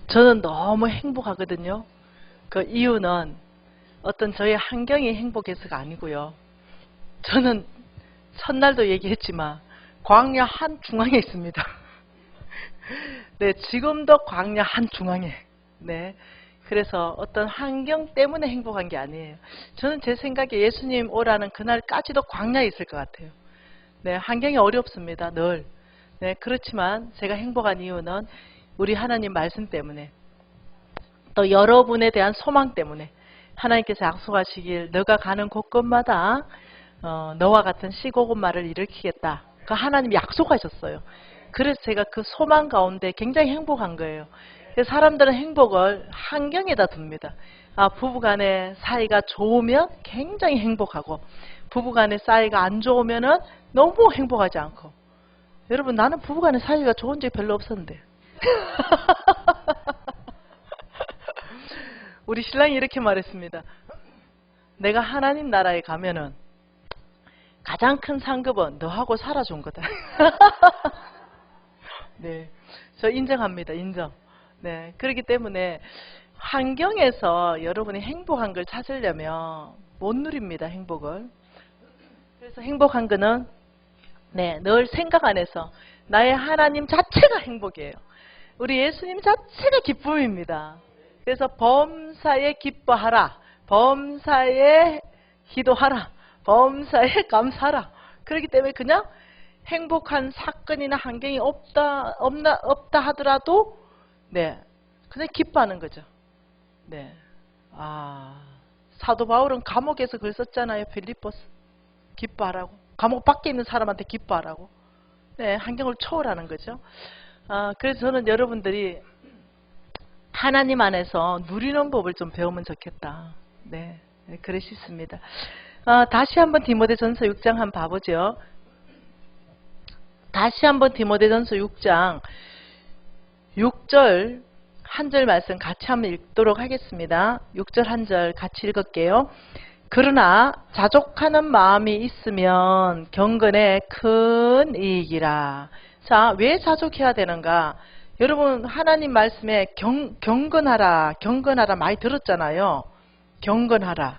저는 너무 행복하거든요. 그 이유는 어떤 저의 환경이 행복해서가 아니고요. 저는 첫날도 얘기했지만 광야 한중앙에 있습니다. 네, 지금도 광야 한중앙에. 네. 그래서 어떤 환경 때문에 행복한 게 아니에요. 저는 제 생각에 예수님 오라는 그날까지도 광야에 있을 것 같아요. 네, 환경이 어렵습니다. 늘. 네, 그렇지만 제가 행복한 이유는 우리 하나님 말씀 때문에, 또 여러분에 대한 소망 때문에 하나님께서 약속하시길 너가 가는 곳곳마다 너와 같은 시고굼마를 일으키겠다. 그 하나님이 약속하셨어요. 그래서 제가 그 소망 가운데 굉장히 행복한 거예요. 그래서 사람들은 행복을 환경에다 둡니다. 부부간의 사이가 좋으면 굉장히 행복하고, 부부간의 사이가 안 좋으면은 너무 행복하지 않고. 여러분, 나는 부부간의 사이가 좋은 적이 별로 없었는데. 우리 신랑이 이렇게 말했습니다. 내가 하나님 나라에 가면은 가장 큰 상급은 너하고 살아준 거다. 네, 저 인정합니다. 인정. 네, 그렇기 때문에 환경에서 여러분이 행복한 걸 찾으려면 못 누립니다. 행복을. 그래서 행복한 거는 늘 생각 안에서 나의 하나님 자체가 행복이에요. 우리 예수님 자체가 기쁨입니다. 그래서 범사에 기뻐하라, 범사에 기도하라, 범사에 감사하라. 그렇기 때문에 그냥 행복한 사건이나 환경이 없다 하더라도 그냥 기뻐하는 거죠. 네. 사도 바울은 감옥에서 글 썼잖아요. 빌립보서. 기뻐하라고. 감옥 밖에 있는 사람한테 기뻐하라고. 네, 환경을 초월하는 거죠. 그래서 저는 여러분들이 하나님 안에서 누리는 법을 좀 배우면 좋겠다. 네, 그래 싶습니다. 다시 한번 디모데전서 6장 한번 봐보죠. 다시 한번 디모데전서 6장 6절 한 절 말씀 같이 한번 읽도록 하겠습니다. 6절 한 절 같이 읽을게요. 그러나 자족하는 마음이 있으면 경건에 큰 이익이라. 자, 왜 자족해야 되는가? 여러분, 하나님 말씀에 경건하라, 경건하라 많이 들었잖아요. 경건하라.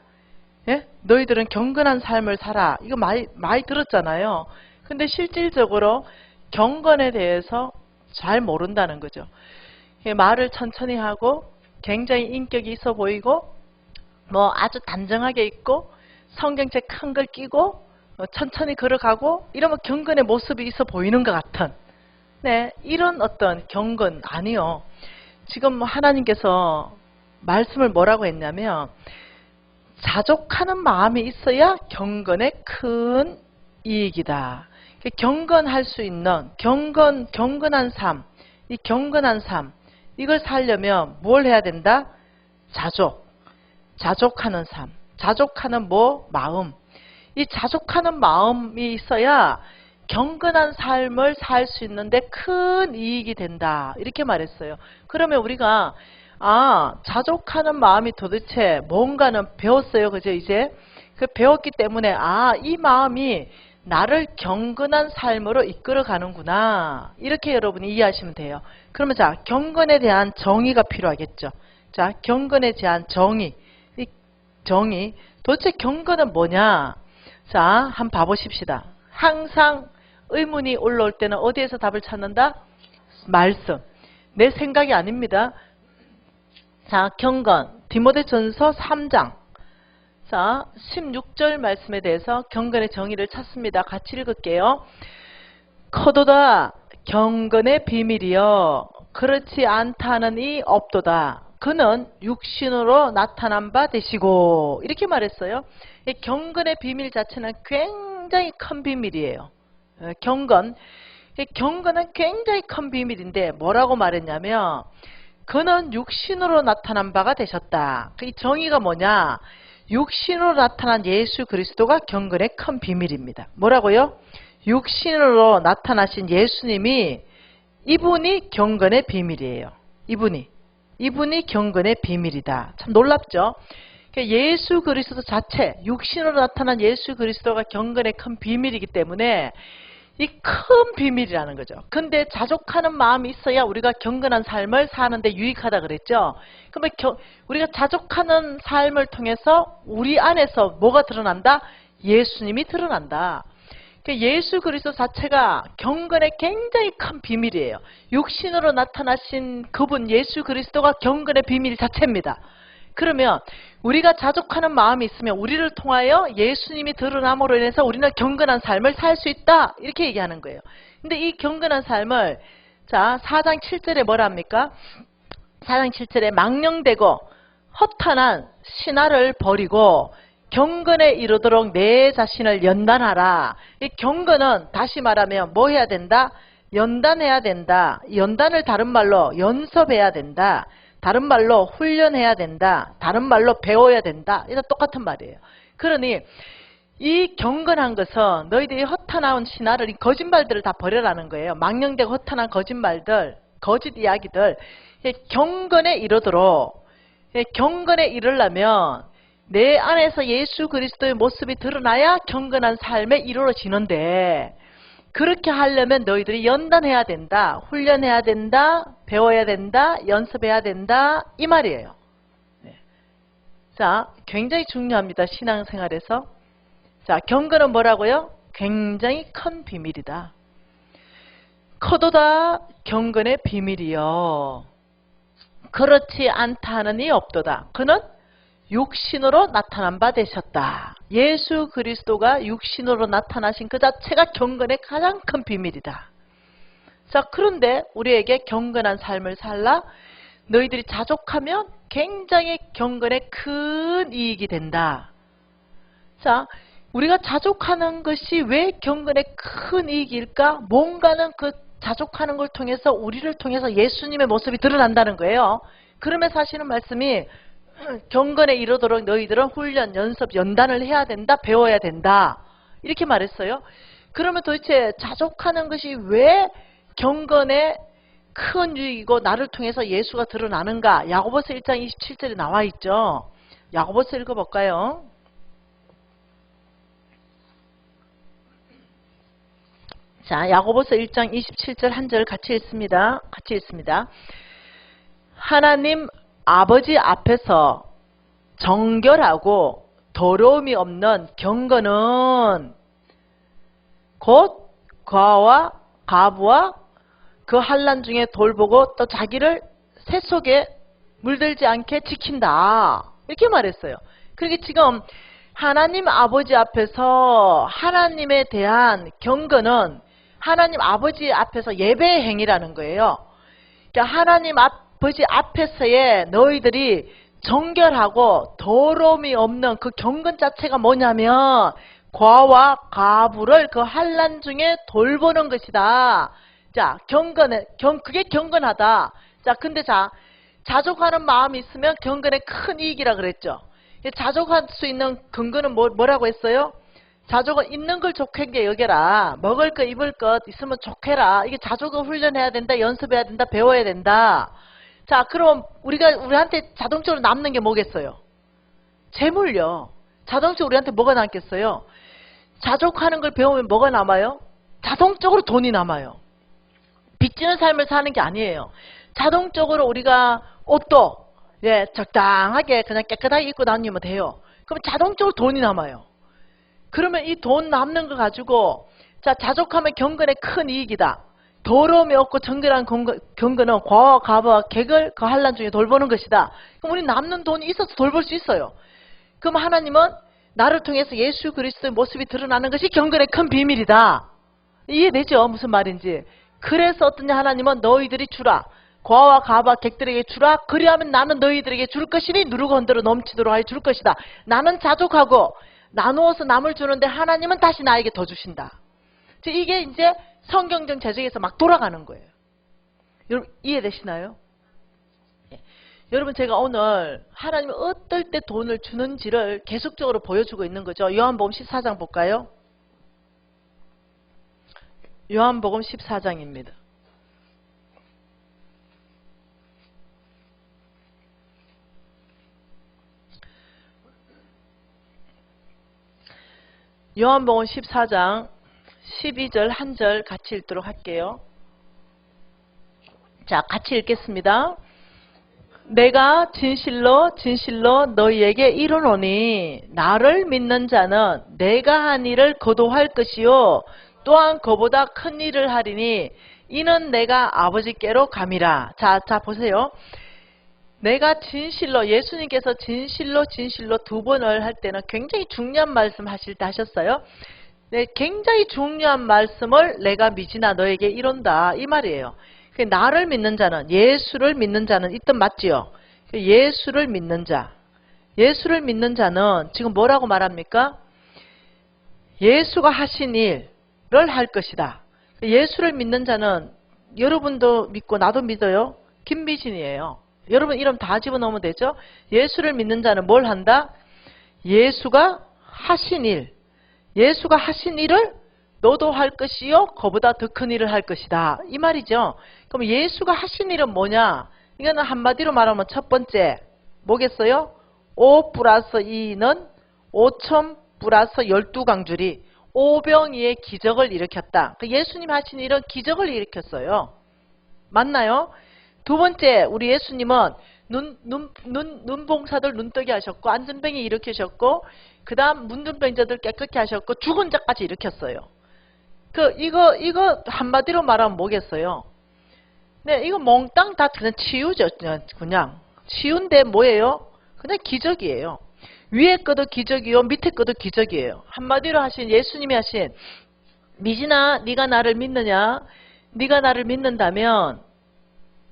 예? 너희들은 경건한 삶을 살아. 이거 많이 들었잖아요. 근데 실질적으로 경건에 대해서 잘 모른다는 거죠. 말을 천천히 하고 굉장히 인격이 있어 보이고 아주 단정하게 있고 성경책 큰 걸 끼고 천천히 걸어가고 이러면 경건의 모습이 있어 보이는 것 같은, 이런 어떤 경건 아니요. 지금 하나님께서 말씀을 뭐라고 했냐면 자족하는 마음이 있어야 경건에 큰 이익이다. 경건할 수 있는 경건한 삶, 이 경건한 삶, 이걸 살려면 뭘 해야 된다? 자족하는 삶, 자족하는 마음. 이 자족하는 마음이 있어야 경건한 삶을 살 수 있는데 큰 이익이 된다. 이렇게 말했어요. 그러면 우리가 자족하는 마음이 도대체 뭔가는 배웠어요. 그죠? 이제 그 배웠기 때문에 이 마음이 나를 경건한 삶으로 이끌어 가는구나. 이렇게 여러분이 이해하시면 돼요. 그러면 자, 경건에 대한 정의가 필요하겠죠. 자, 경건에 대한 정의. 이 정의. 도대체 경건은 뭐냐? 자, 한번 봐보십시다. 항상 의문이 올라올 때는 어디에서 답을 찾는다? 말씀. 내 생각이 아닙니다. 자, 경건. 디모데전서 3장. 자, 16절 말씀에 대해서 경건의 정의를 찾습니다. 같이 읽을게요. 커도다 경건의 비밀이여 그렇지 않다는 이 없도다. 그는 육신으로 나타난 바 되시고. 이렇게 말했어요. 이 경건의 비밀 자체는 굉장히 큰 비밀이에요. 경건은 굉장히 큰 비밀인데 뭐라고 말했냐면 그는 육신으로 나타난 바가 되셨다. 이 정의가 뭐냐? 육신으로 나타난 예수 그리스도가 경건의 큰 비밀입니다. 뭐라고요? 육신으로 나타나신 예수님이 이분이 경건의 비밀이에요. 이분이 경건의 비밀이다. 참 놀랍죠? 예수 그리스도 자체, 육신으로 나타난 예수 그리스도가 경건의 큰 비밀이기 때문에 이 큰 비밀이라는 거죠. 근데 자족하는 마음이 있어야 우리가 경건한 삶을 사는데 유익하다 그랬죠. 그러면 우리가 자족하는 삶을 통해서 우리 안에서 뭐가 드러난다? 예수님이 드러난다. 예수 그리스도 자체가 경건의 굉장히 큰 비밀이에요. 육신으로 나타나신 그분 예수 그리스도가 경건의 비밀 자체입니다. 그러면 우리가 자족하는 마음이 있으면 우리를 통하여 예수님이 드러남으로 인해서 우리는 경건한 삶을 살 수 있다. 이렇게 얘기하는 거예요. 근데 이 경건한 삶을 자 4장 7절에 뭐라 합니까? 4장 7절에 망령되고 허탄한 신화를 버리고 경건에 이르도록 내 자신을 연단하라. 이 경건은 다시 말하면 뭐 해야 된다? 연단해야 된다. 연단을 다른 말로 연습해야 된다. 다른 말로 훈련해야 된다. 다른 말로 배워야 된다. 이거 똑같은 말이에요. 그러니 이 경건한 것은 너희들이 허탄한 신화를 이 거짓말들을 다 버려라는 거예요. 망령되고 허탄한 거짓말들, 거짓 이야기들. 경건에 이르도록 경건에 이르려면 내 안에서 예수 그리스도의 모습이 드러나야 경건한 삶에 이루어지는데 그렇게 하려면 너희들이 연단해야 된다. 훈련해야 된다. 배워야 된다. 연습해야 된다. 이 말이에요. 네. 자, 굉장히 중요합니다. 신앙생활에서. 자, 경건은 뭐라고요? 굉장히 큰 비밀이다. 커도다 경건의 비밀이요. 그렇지 않다 하는 이 없도다. 그는 육신으로 나타난 바 되셨다. 예수 그리스도가 육신으로 나타나신 그 자체가 경건의 가장 큰 비밀이다. 자, 그런데 우리에게 경건한 삶을 살라 너희들이 자족하면 굉장히 경건에 큰 이익이 된다. 자, 우리가 자족하는 것이 왜 경건에 큰 이익일까? 뭔가는 그 자족하는 걸 통해서 우리를 통해서 예수님의 모습이 드러난다는 거예요. 그러면서 하시는 말씀이 경건에 이르도록 너희들은 훈련, 연습, 연단을 해야 된다. 배워야 된다. 이렇게 말했어요. 그러면 도대체 자족하는 것이 왜 경건에 큰 유익이고 나를 통해서 예수가 드러나는가? 야고보서 1장 27절에 나와 있죠. 야고보서 읽어볼까요? 자, 야고보서 1장 27절 한 절 같이 읽습니다. 같이 읽습니다. 하나님 아버지 앞에서 정결하고 더러움이 없는 경건은 곧 과와 가부와 그 환난 중에 돌보고 또 자기를 새 속에 물들지 않게 지킨다. 이렇게 말했어요. 그러니까 지금 하나님 아버지 앞에서 하나님에 대한 경건은 하나님 아버지 앞에서 예배의 행위라는 거예요. 그러니까 하나님 아버지 앞에서의 너희들이 정결하고 더러움이 없는 그 경건 자체가 뭐냐면 과와 가부를 그 환난 중에 돌보는 것이다. 자, 그게 경건하다. 자, 근데 자족하는 마음이 있으면 경건에 큰 이익이라 그랬죠. 자족할 수 있는 근거는 뭐라고 했어요? 자족은 있는 걸 좋게 여겨라. 먹을 것 입을 것 있으면 좋게라. 이게 자족을 훈련해야 된다. 연습해야 된다. 배워야 된다. 자, 그럼 우리한테 자동적으로 남는 게 뭐겠어요? 재물요. 자동적으로 우리한테 뭐가 남겠어요? 자족하는 걸 배우면 뭐가 남아요? 자동적으로 돈이 남아요. 빚지는 삶을 사는 게 아니에요. 자동적으로 우리가 옷도 적당하게 그냥 깨끗하게 입고 다니면 돼요. 그럼 자동적으로 돈이 남아요. 그러면 이 돈 남는 거 가지고 자족하면 경건에 큰 이익이다. 더러움이 없고 정결한 경건은 과와 가부와 객을 그 환난 중에 돌보는 것이다. 그럼 우리 남는 돈이 있어서 돌볼 수 있어요. 그럼 하나님은 나를 통해서 예수 그리스도의 모습이 드러나는 것이 경건의 큰 비밀이다. 이해되죠? 무슨 말인지. 그래서 어떠냐 하나님은 너희들이 주라. 과와 가부와 객들에게 주라. 그리하면 나는 너희들에게 줄 것이니 누르고 흔들어 넘치도록 하여 줄 것이다. 나는 자족하고 나누어서 남을 주는데 하나님은 다시 나에게 더 주신다. 이게 이제 성경적 재정에서 막 돌아가는 거예요. 여러분 이해되시나요? 예. 여러분 제가 오늘 하나님이 어떨 때 돈을 주는지를 계속적으로 보여주고 있는 거죠. 요한복음 14장 볼까요? 요한복음 14장입니다. 요한복음 14장 12절 한 절 같이 읽도록 할게요. 자, 같이 읽겠습니다. 내가 진실로 진실로 너희에게 이르노니 나를 믿는 자는 내가 한 일을 거두할 것이요 또한 그보다 큰 일을 하리니 이는 내가 아버지께로 감이라. 자 보세요. 내가 진실로, 예수님께서 진실로 진실로 두 번을 할 때는 굉장히 중요한 말씀 하실 때 하셨어요. 네, 굉장히 중요한 말씀을 내가 미지나 너에게 이룬다 이 말이에요. 나를 믿는 자는, 예수를 믿는 자는 이 뜻 맞지요? 예수를 믿는 자, 예수를 믿는 자는 지금 뭐라고 말합니까? 예수가 하신 일을 할 것이다. 예수를 믿는 자는 여러분도 믿고 나도 믿어요. 김미진이에요. 여러분 이름 다 집어넣으면 되죠? 예수를 믿는 자는 뭘 한다? 예수가 하신 일, 예수가 하신 일을 너도 할 것이요 그보다 더 큰 일을 할 것이다 이 말이죠. 그럼 예수가 하신 일은 뭐냐? 이거는 한마디로 말하면 첫 번째 뭐겠어요? 5 플러스 2는 5천 플러스 12강줄이 오병이의 기적을 일으켰다. 예수님 하신 일은 기적을 일으켰어요. 맞나요? 두 번째 우리 예수님은 눈봉사들 눈뜨게 하셨고 안전병이 일으키셨고 그 다음 문둥병자들 깨끗게 하셨고 죽은 자까지 일으켰어요. 이거 한마디로 말하면 뭐겠어요? 네, 이거 몽땅 다 그냥 치유죠. 그냥 치유인데 뭐예요? 그냥 기적이에요. 위에 거도 기적이요, 밑에 거도 기적이에요. 한마디로 하신 예수님이 하신 미진아, 네가 나를 믿느냐? 네가 나를 믿는다면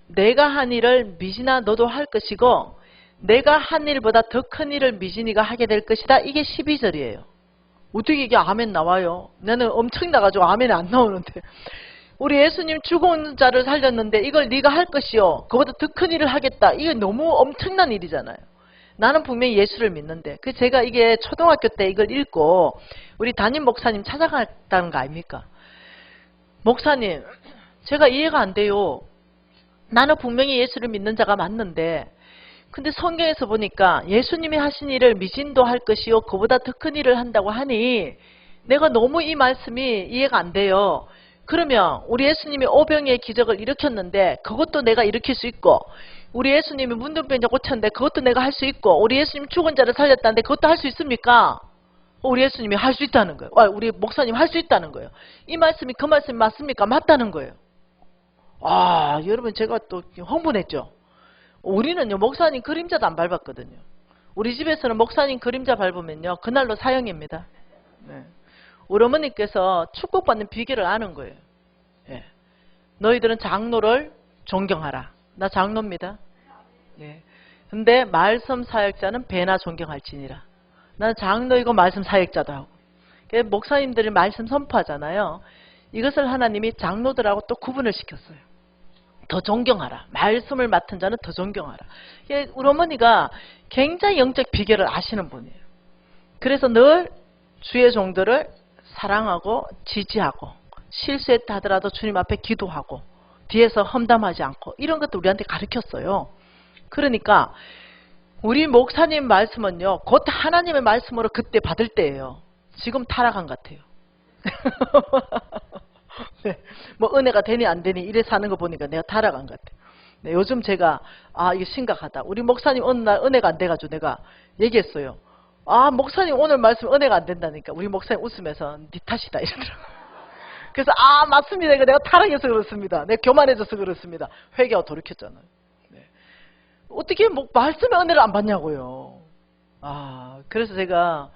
내가 한 일을 미진아 너도 할 것이고 내가 한 일보다 더 큰 일을 미진이가 하게 될 것이다. 이게 12절이에요. 어떻게 이게 아멘 나와요? 나는 엄청나가지고 아멘이 안 나오는데 우리 예수님 죽은 자를 살렸는데 이걸 네가 할 것이요 그보다 더 큰 일을 하겠다. 이게 너무 엄청난 일이잖아요. 나는 분명히 예수를 믿는데 제가 이게 초등학교 때 이걸 읽고 우리 담임 목사님 찾아갔다는 거 아닙니까? 목사님 제가 이해가 안 돼요. 나는 분명히 예수를 믿는 자가 맞는데 근데 성경에서 보니까 예수님이 하신 일을 미진도 할 것이요 그보다 더 큰 일을 한다고 하니 내가 너무 이 말씀이 이해가 안 돼요. 그러면 우리 예수님이 오병이의 기적을 일으켰는데 그것도 내가 일으킬 수 있고 우리 예수님이 문둥병자 고쳤는데 그것도 내가 할 수 있고 우리 예수님 죽은 자를 살렸다는데 그것도 할 수 있습니까? 우리 예수님이 할 수 있다는 거예요. 우리 목사님 할 수 있다는 거예요. 이 말씀이 그 말씀이 맞습니까? 맞다는 거예요. 아, 여러분 제가 또 흥분했죠. 우리는요 목사님 그림자도 안 밟았거든요. 우리 집에서는 목사님 그림자 밟으면요 그날로 사형입니다. 네. 우리 어머니께서 축복받는 비결을 아는 거예요. 예. 너희들은 장로를 존경하라. 나 장로입니다. 예. 근데 말씀 사역자는 배나 존경할지니라. 나는 장로이고 말씀 사역자도 하고. 목사님들이 말씀 선포하잖아요. 이것을 하나님이 장로들하고 또 구분을 시켰어요. 더 존경하라. 말씀을 맡은 자는 더 존경하라. 우리 어머니가 굉장히 영적 비결을 아시는 분이에요. 그래서 늘 주의 종들을 사랑하고 지지하고 실수했다 하더라도 주님 앞에 기도하고 뒤에서 험담하지 않고 이런 것도 우리한테 가르쳤어요. 그러니까 우리 목사님 말씀은요 곧 하나님의 말씀으로 그때 받을 때예요. 지금 타락한 것 같아요. 네, 뭐 은혜가 되니 안 되니 이래 사는 거 보니까 내가 타락한 것 같아요. 네, 요즘 제가 이게 심각하다. 우리 목사님 어느 날 은혜가 안 돼가지고 내가 얘기했어요. 목사님 오늘 말씀 은혜가 안 된다니까. 우리 목사님 웃으면서 네 탓이다 이러더라고요. 그래서 맞습니다. 이거 내가 타락해서 그렇습니다. 내가 교만해져서 그렇습니다. 회개하고 돌이켰잖아요. 네. 어떻게 말씀의 은혜를 안 받냐고요. 그래서 제가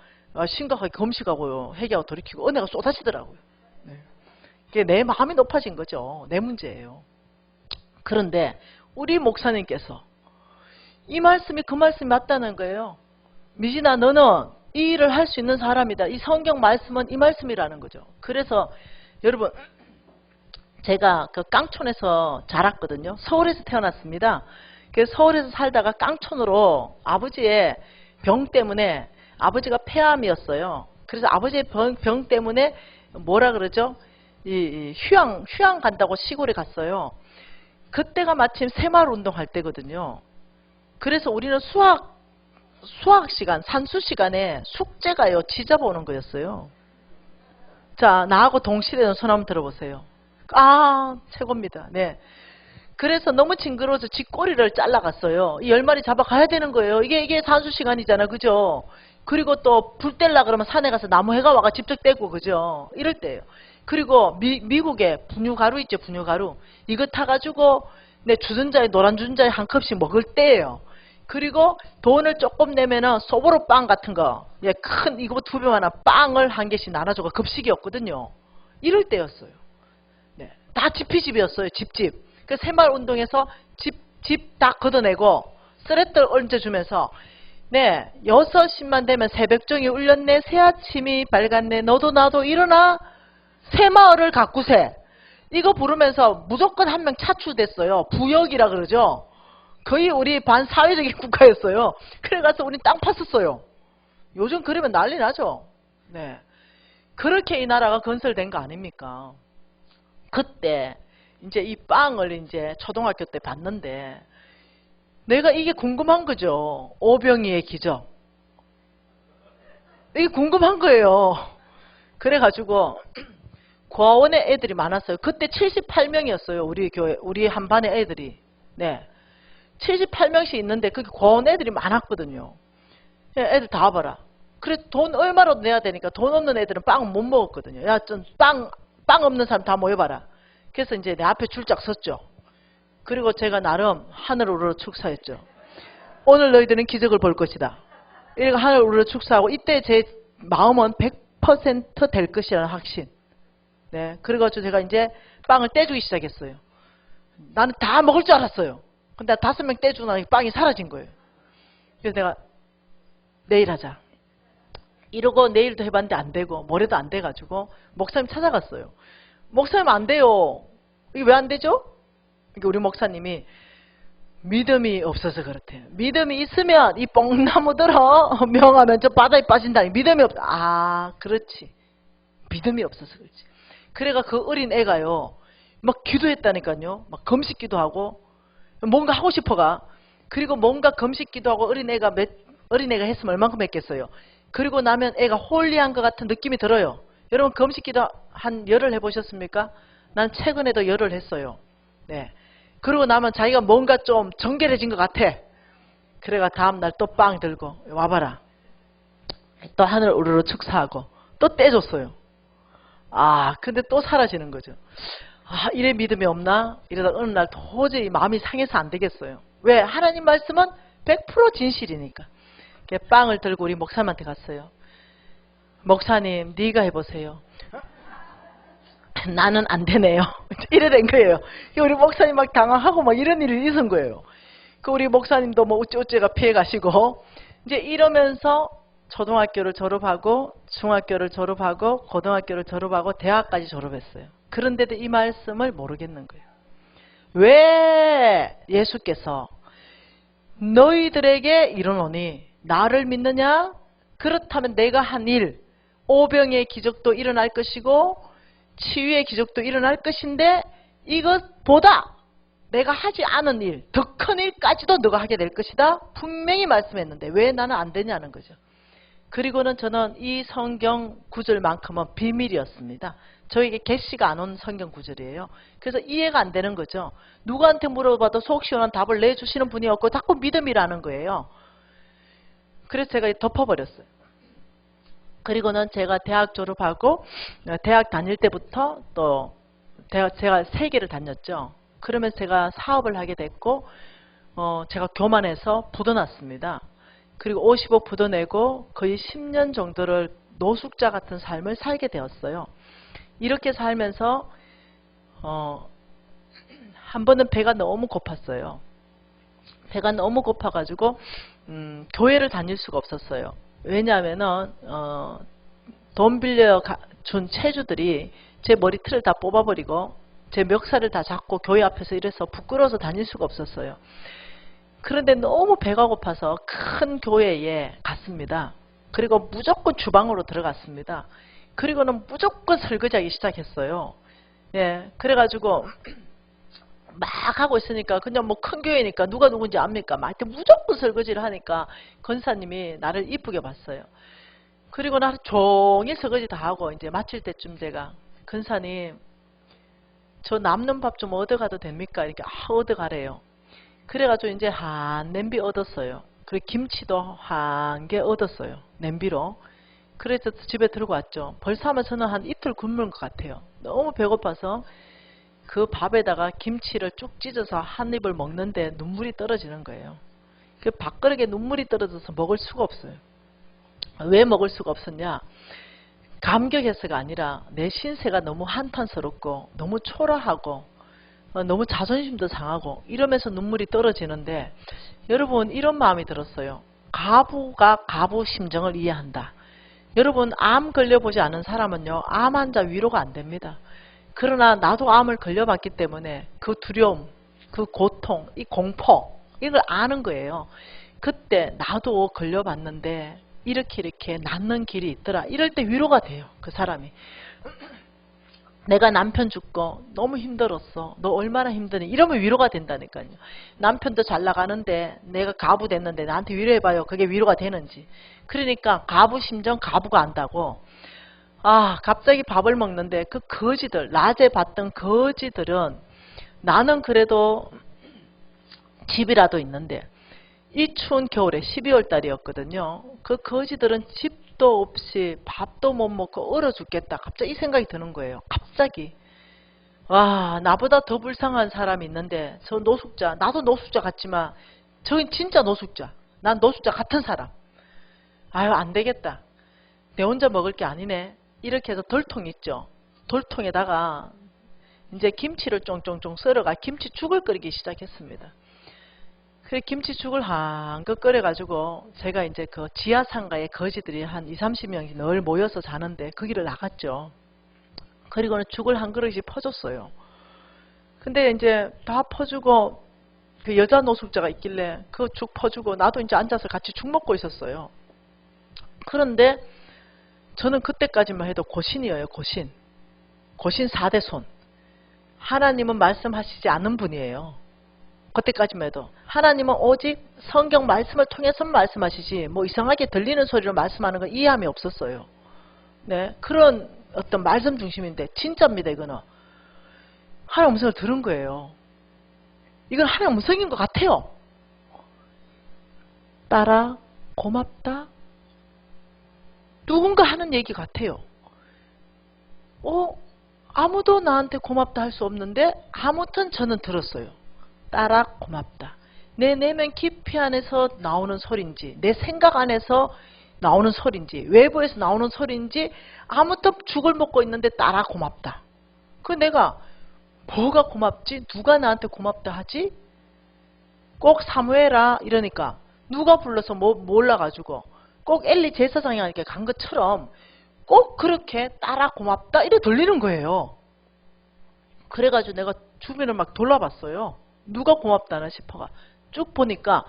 심각하게 검식하고요. 회개하고 돌이키고 은혜가 쏟아지더라고요. 네. 이게 내 마음이 높아진 거죠. 내 문제예요. 그런데 우리 목사님께서 이 말씀이 그 말씀이 맞다는 거예요. 미진아 너는 이 일을 할 수 있는 사람이다. 이 성경 말씀은 이 말씀이라는 거죠. 그래서 여러분 제가 그 깡촌에서 자랐거든요. 서울에서 태어났습니다. 그래서 서울에서 살다가 깡촌으로 아버지의 병 때문에 아버지가 폐암이었어요. 그래서 아버지의 병 때문에 뭐라 그러죠? 휴양 간다고 시골에 갔어요. 그때가 마침 새마을 운동할 때거든요. 그래서 우리는 수학 시간, 산수 시간에 숙제가요, 지잡아 오는 거였어요. 자, 나하고 동시대는 손 한번 들어보세요. 아, 최고입니다. 네. 그래서 너무 징그러워서 지 꼬리를 잘라갔어요. 이 10마리 잡아가야 되는 거예요. 이게 산수 시간이잖아. 그죠? 그리고 또 불 뗄라 그러면 산에 가서 나무 해가 와가 직접 떼고, 그죠? 이럴 때예요. 그리고 미국에 분유가루 있죠, 분유가루. 이거 타가지고 내 주전자에, 노란 주전자에 한 컵씩 먹을 때예요. 그리고 돈을 조금 내면은 소보로 빵 같은 거, 예, 큰 이거 2배만한 빵을 한 개씩 나눠주고 급식이었거든요. 이럴 때였어요. 네, 다 지피집이었어요. 집집. 그 새마을 운동에서 집 다 걷어내고 쓰레들 얹어주면서, 네, 6시만 되면 새벽종이 울렸네, 새아침이 밝았네, 너도 나도 일어나, 새마을을 가꾸세. 이거 부르면서 무조건 한 명 차출됐어요. 부역이라 그러죠. 거의 우리 반사회적인 국가였어요. 그래가서 우린 땅 팠었어요. 요즘 그러면 난리 나죠. 네, 그렇게 이 나라가 건설된 거 아닙니까? 그때 이제 이 빵을 이제 초등학교 때 봤는데 내가 이게 궁금한 거죠. 오병이의 기적. 이게 궁금한 거예요. 그래가지고 고아원에 애들이 많았어요. 그때 78명이었어요. 우리 교회, 우리 한 반에 애들이. 네, 78명씩 있는데 그게 고아원 애들이 많았거든요. 애들 다 와봐라. 그래, 돈 얼마로 내야 되니까 돈 없는 애들은 빵을 못 먹었거든요. 야, 좀 빵 없는 사람 다 모여봐라. 그래서 이제 내 앞에 줄짝 섰죠. 그리고 제가 나름 하늘 우러러 축사했죠. 오늘 너희들은 기적을 볼 것이다. 이렇게 하늘 우러러 축사하고, 이때 제 마음은 100% 될 것이라는 확신. 네, 그래가지고 제가 이제 빵을 떼주기 시작했어요. 나는 다 먹을 줄 알았어요. 근데 5명 떼주고 나니 빵이 사라진 거예요. 그래서 내가 내일 하자. 이러고 내일도 해봤는데 안 되고 모레도 안 돼가지고 목사님 찾아갔어요. 목사님 안 돼요. 이게 왜 안 되죠? 이게 우리 목사님이 믿음이 없어서 그렇대요. 믿음이 있으면 이 뽕나무들어 명하면 저 바다에 빠진다니. 믿음이 없다. 아, 그렇지. 믿음이 없어서 그렇지. 그래가 그 어린 애가요, 막 기도했다니까요. 막 금식 기도하고 뭔가 하고 싶어가. 그리고 뭔가 금식 기도하고 어린애가 했으면 얼만큼 했겠어요. 그리고 나면 애가 홀리한 것 같은 느낌이 들어요. 여러분 금식 기도 한 열흘 해보셨습니까? 난 최근에도 열흘 했어요. 네. 그러고 나면 자기가 뭔가 좀 정결해진 것 같아. 그래가 다음날 또 빵 들고 와봐라. 또 하늘 우르르 축사하고 또 떼줬어요. 아, 근데 또 사라지는 거죠. 아, 이래 믿음이 없나? 이러다 어느 날 도저히 마음이 상해서 안 되겠어요. 왜? 하나님 말씀은 100% 진실이니까. 빵을 들고 우리 목사님한테 갔어요. 목사님, 네가 해보세요. 나는 안 되네요. 이래 된 거예요. 우리 목사님 막 당황하고 막 이런 일이 있은 거예요. 그 우리 목사님도 뭐 어째가 피해 가시고, 이제 이러면서 초등학교를 졸업하고 중학교를 졸업하고 고등학교를 졸업하고 대학까지 졸업했어요. 그런데도 이 말씀을 모르겠는 거예요. 왜 예수께서 너희들에게 이르노니 나를 믿느냐? 그렇다면 내가 한 일, 오병의 기적도 일어날 것이고 치유의 기적도 일어날 것인데 이것보다 내가 하지 않은 일, 더 큰 일까지도 너가 하게 될 것이다. 분명히 말씀했는데 왜 나는 안 되냐는 거죠. 그리고는 저는 이 성경 구절만큼은 비밀이었습니다. 저에게 계시가 안 온 성경 구절이에요. 그래서 이해가 안 되는 거죠. 누구한테 물어봐도 속 시원한 답을 내주시는 분이 없고 자꾸 믿음이라는 거예요. 그래서 제가 덮어버렸어요. 그리고는 제가 대학 졸업하고 대학 다닐 때부터 또 제가 3개를 다녔죠. 그러면서 제가 사업을 하게 됐고 제가 교만해서 부도 났습니다. 그리고 50억 부도 내고 거의 10년 정도를 노숙자 같은 삶을 살게 되었어요. 이렇게 살면서 한 번은 배가 너무 고팠어요. 배가 너무 고파가지고 교회를 다닐 수가 없었어요. 왜냐하면은 돈 빌려 준 체주들이 제 머리털을 다 뽑아버리고 제 멱살을 다 잡고 교회 앞에서 이래서 부끄러워서 다닐 수가 없었어요. 그런데 너무 배가 고파서 큰 교회에 갔습니다. 그리고 무조건 주방으로 들어갔습니다. 그리고는 무조건 설거지하기 시작했어요. 예, 그래가지고 막 하고 있으니까 그냥 뭐 큰 교회니까 누가 누군지 압니까? 막 이렇게 무조건 설거지를 하니까 권사님이 나를 이쁘게 봤어요. 그리고 나 종일 설거지 다 하고 이제 마칠 때쯤 제가 근사님 저 남는 밥 좀 얻어가도 됩니까? 이렇게 얻어가래요. 그래가지고 이제 한 냄비 얻었어요. 그리고 김치도 한 개 얻었어요. 냄비로. 그래서 집에 들고 왔죠. 벌써 하면 저는 한 이틀 굶는 것 같아요. 너무 배고파서 그 밥에다가 김치를 쭉 찢어서 한 입을 먹는데 눈물이 떨어지는 거예요. 그 밥그릇에 눈물이 떨어져서 먹을 수가 없어요. 왜 먹을 수가 없었냐? 감격해서가 아니라 내 신세가 너무 한탄스럽고 너무 초라하고 너무 자존심도 상하고 이러면서 눈물이 떨어지는데 여러분 이런 마음이 들었어요. 가부가 가부 심정을 이해한다. 여러분 암 걸려보지 않은 사람은요. 암 환자 위로가 안 됩니다. 그러나 나도 암을 걸려봤기 때문에 그 두려움, 그 고통, 이 공포 이걸 아는 거예요. 그때 나도 걸려봤는데 이렇게 낫는 길이 있더라. 이럴 때 위로가 돼요. 그 사람이. 내가 남편 죽고 너무 힘들었어. 너 얼마나 힘드니? 이러면 위로가 된다니까요. 남편도 잘 나가는데 내가 가부 됐는데 나한테 위로해봐요. 그게 위로가 되는지. 그러니까 가부 심정 가부가 안다고. 아 갑자기 밥을 먹는데 그 거지들 낮에 봤던 거지들은 나는 그래도 집이라도 있는데 이 추운 겨울에 12월 달이었거든요. 그 거지들은 집도 없이 밥도 못 먹고 얼어 죽겠다. 갑자기 이 생각이 드는 거예요. 갑자기. 와 나보다 더 불쌍한 사람이 있는데 저 노숙자 나도 노숙자 같지만 저긴 진짜 노숙자. 난 노숙자 같은 사람. 아유 안 되겠다. 내 혼자 먹을 게 아니네. 이렇게 해서 돌통 있죠. 돌통에다가 이제 김치를 쫑쫑쫑 썰어가 김치죽을 끓이기 시작했습니다. 그래 김치죽을 한껏 끓여가지고 제가 이제 그 지하상가에 거지들이 한 20-30명이 늘 모여서 자는데 거기를 나갔죠. 그리고는 죽을 한 그릇씩 퍼줬어요. 근데 이제 다 퍼주고 그 여자 노숙자가 있길래 그 죽 퍼주고 나도 이제 앉아서 같이 죽 먹고 있었어요. 그런데 저는 그때까지만 해도 고신이에요. 고신 4대 손. 하나님은 말씀하시지 않는 분이에요. 그때까지만 해도 하나님은 오직 성경 말씀을 통해서 말씀하시지 뭐 이상하게 들리는 소리로 말씀하는 건 이해함이 없었어요. 네, 그런 어떤 말씀 중심인데 진짜입니다. 이거는 하나님 음성을 들은 거예요. 이건 하나님 음성인 것 같아요. 딸아 고맙다. 누군가 하는 얘기 같아요. 아무도 나한테 고맙다 할 수 없는데 아무튼 저는 들었어요. 딸아 고맙다. 내 내면 깊이 안에서 나오는 소리인지 내 생각 안에서 나오는 소리인지 외부에서 나오는 소리인지 아무튼 죽을 먹고 있는데 딸아 고맙다. 그 내가 뭐가 고맙지? 누가 나한테 고맙다 하지? 꼭 사무엘아 이러니까 누가 불러서 몰라가지고 꼭 엘리 제사장에게 간 것처럼 꼭 그렇게 딸아 고맙다 이래 들리는 거예요. 그래가지고 내가 주변을 막 돌아봤어요. 누가 고맙다나 싶어가 쭉 보니까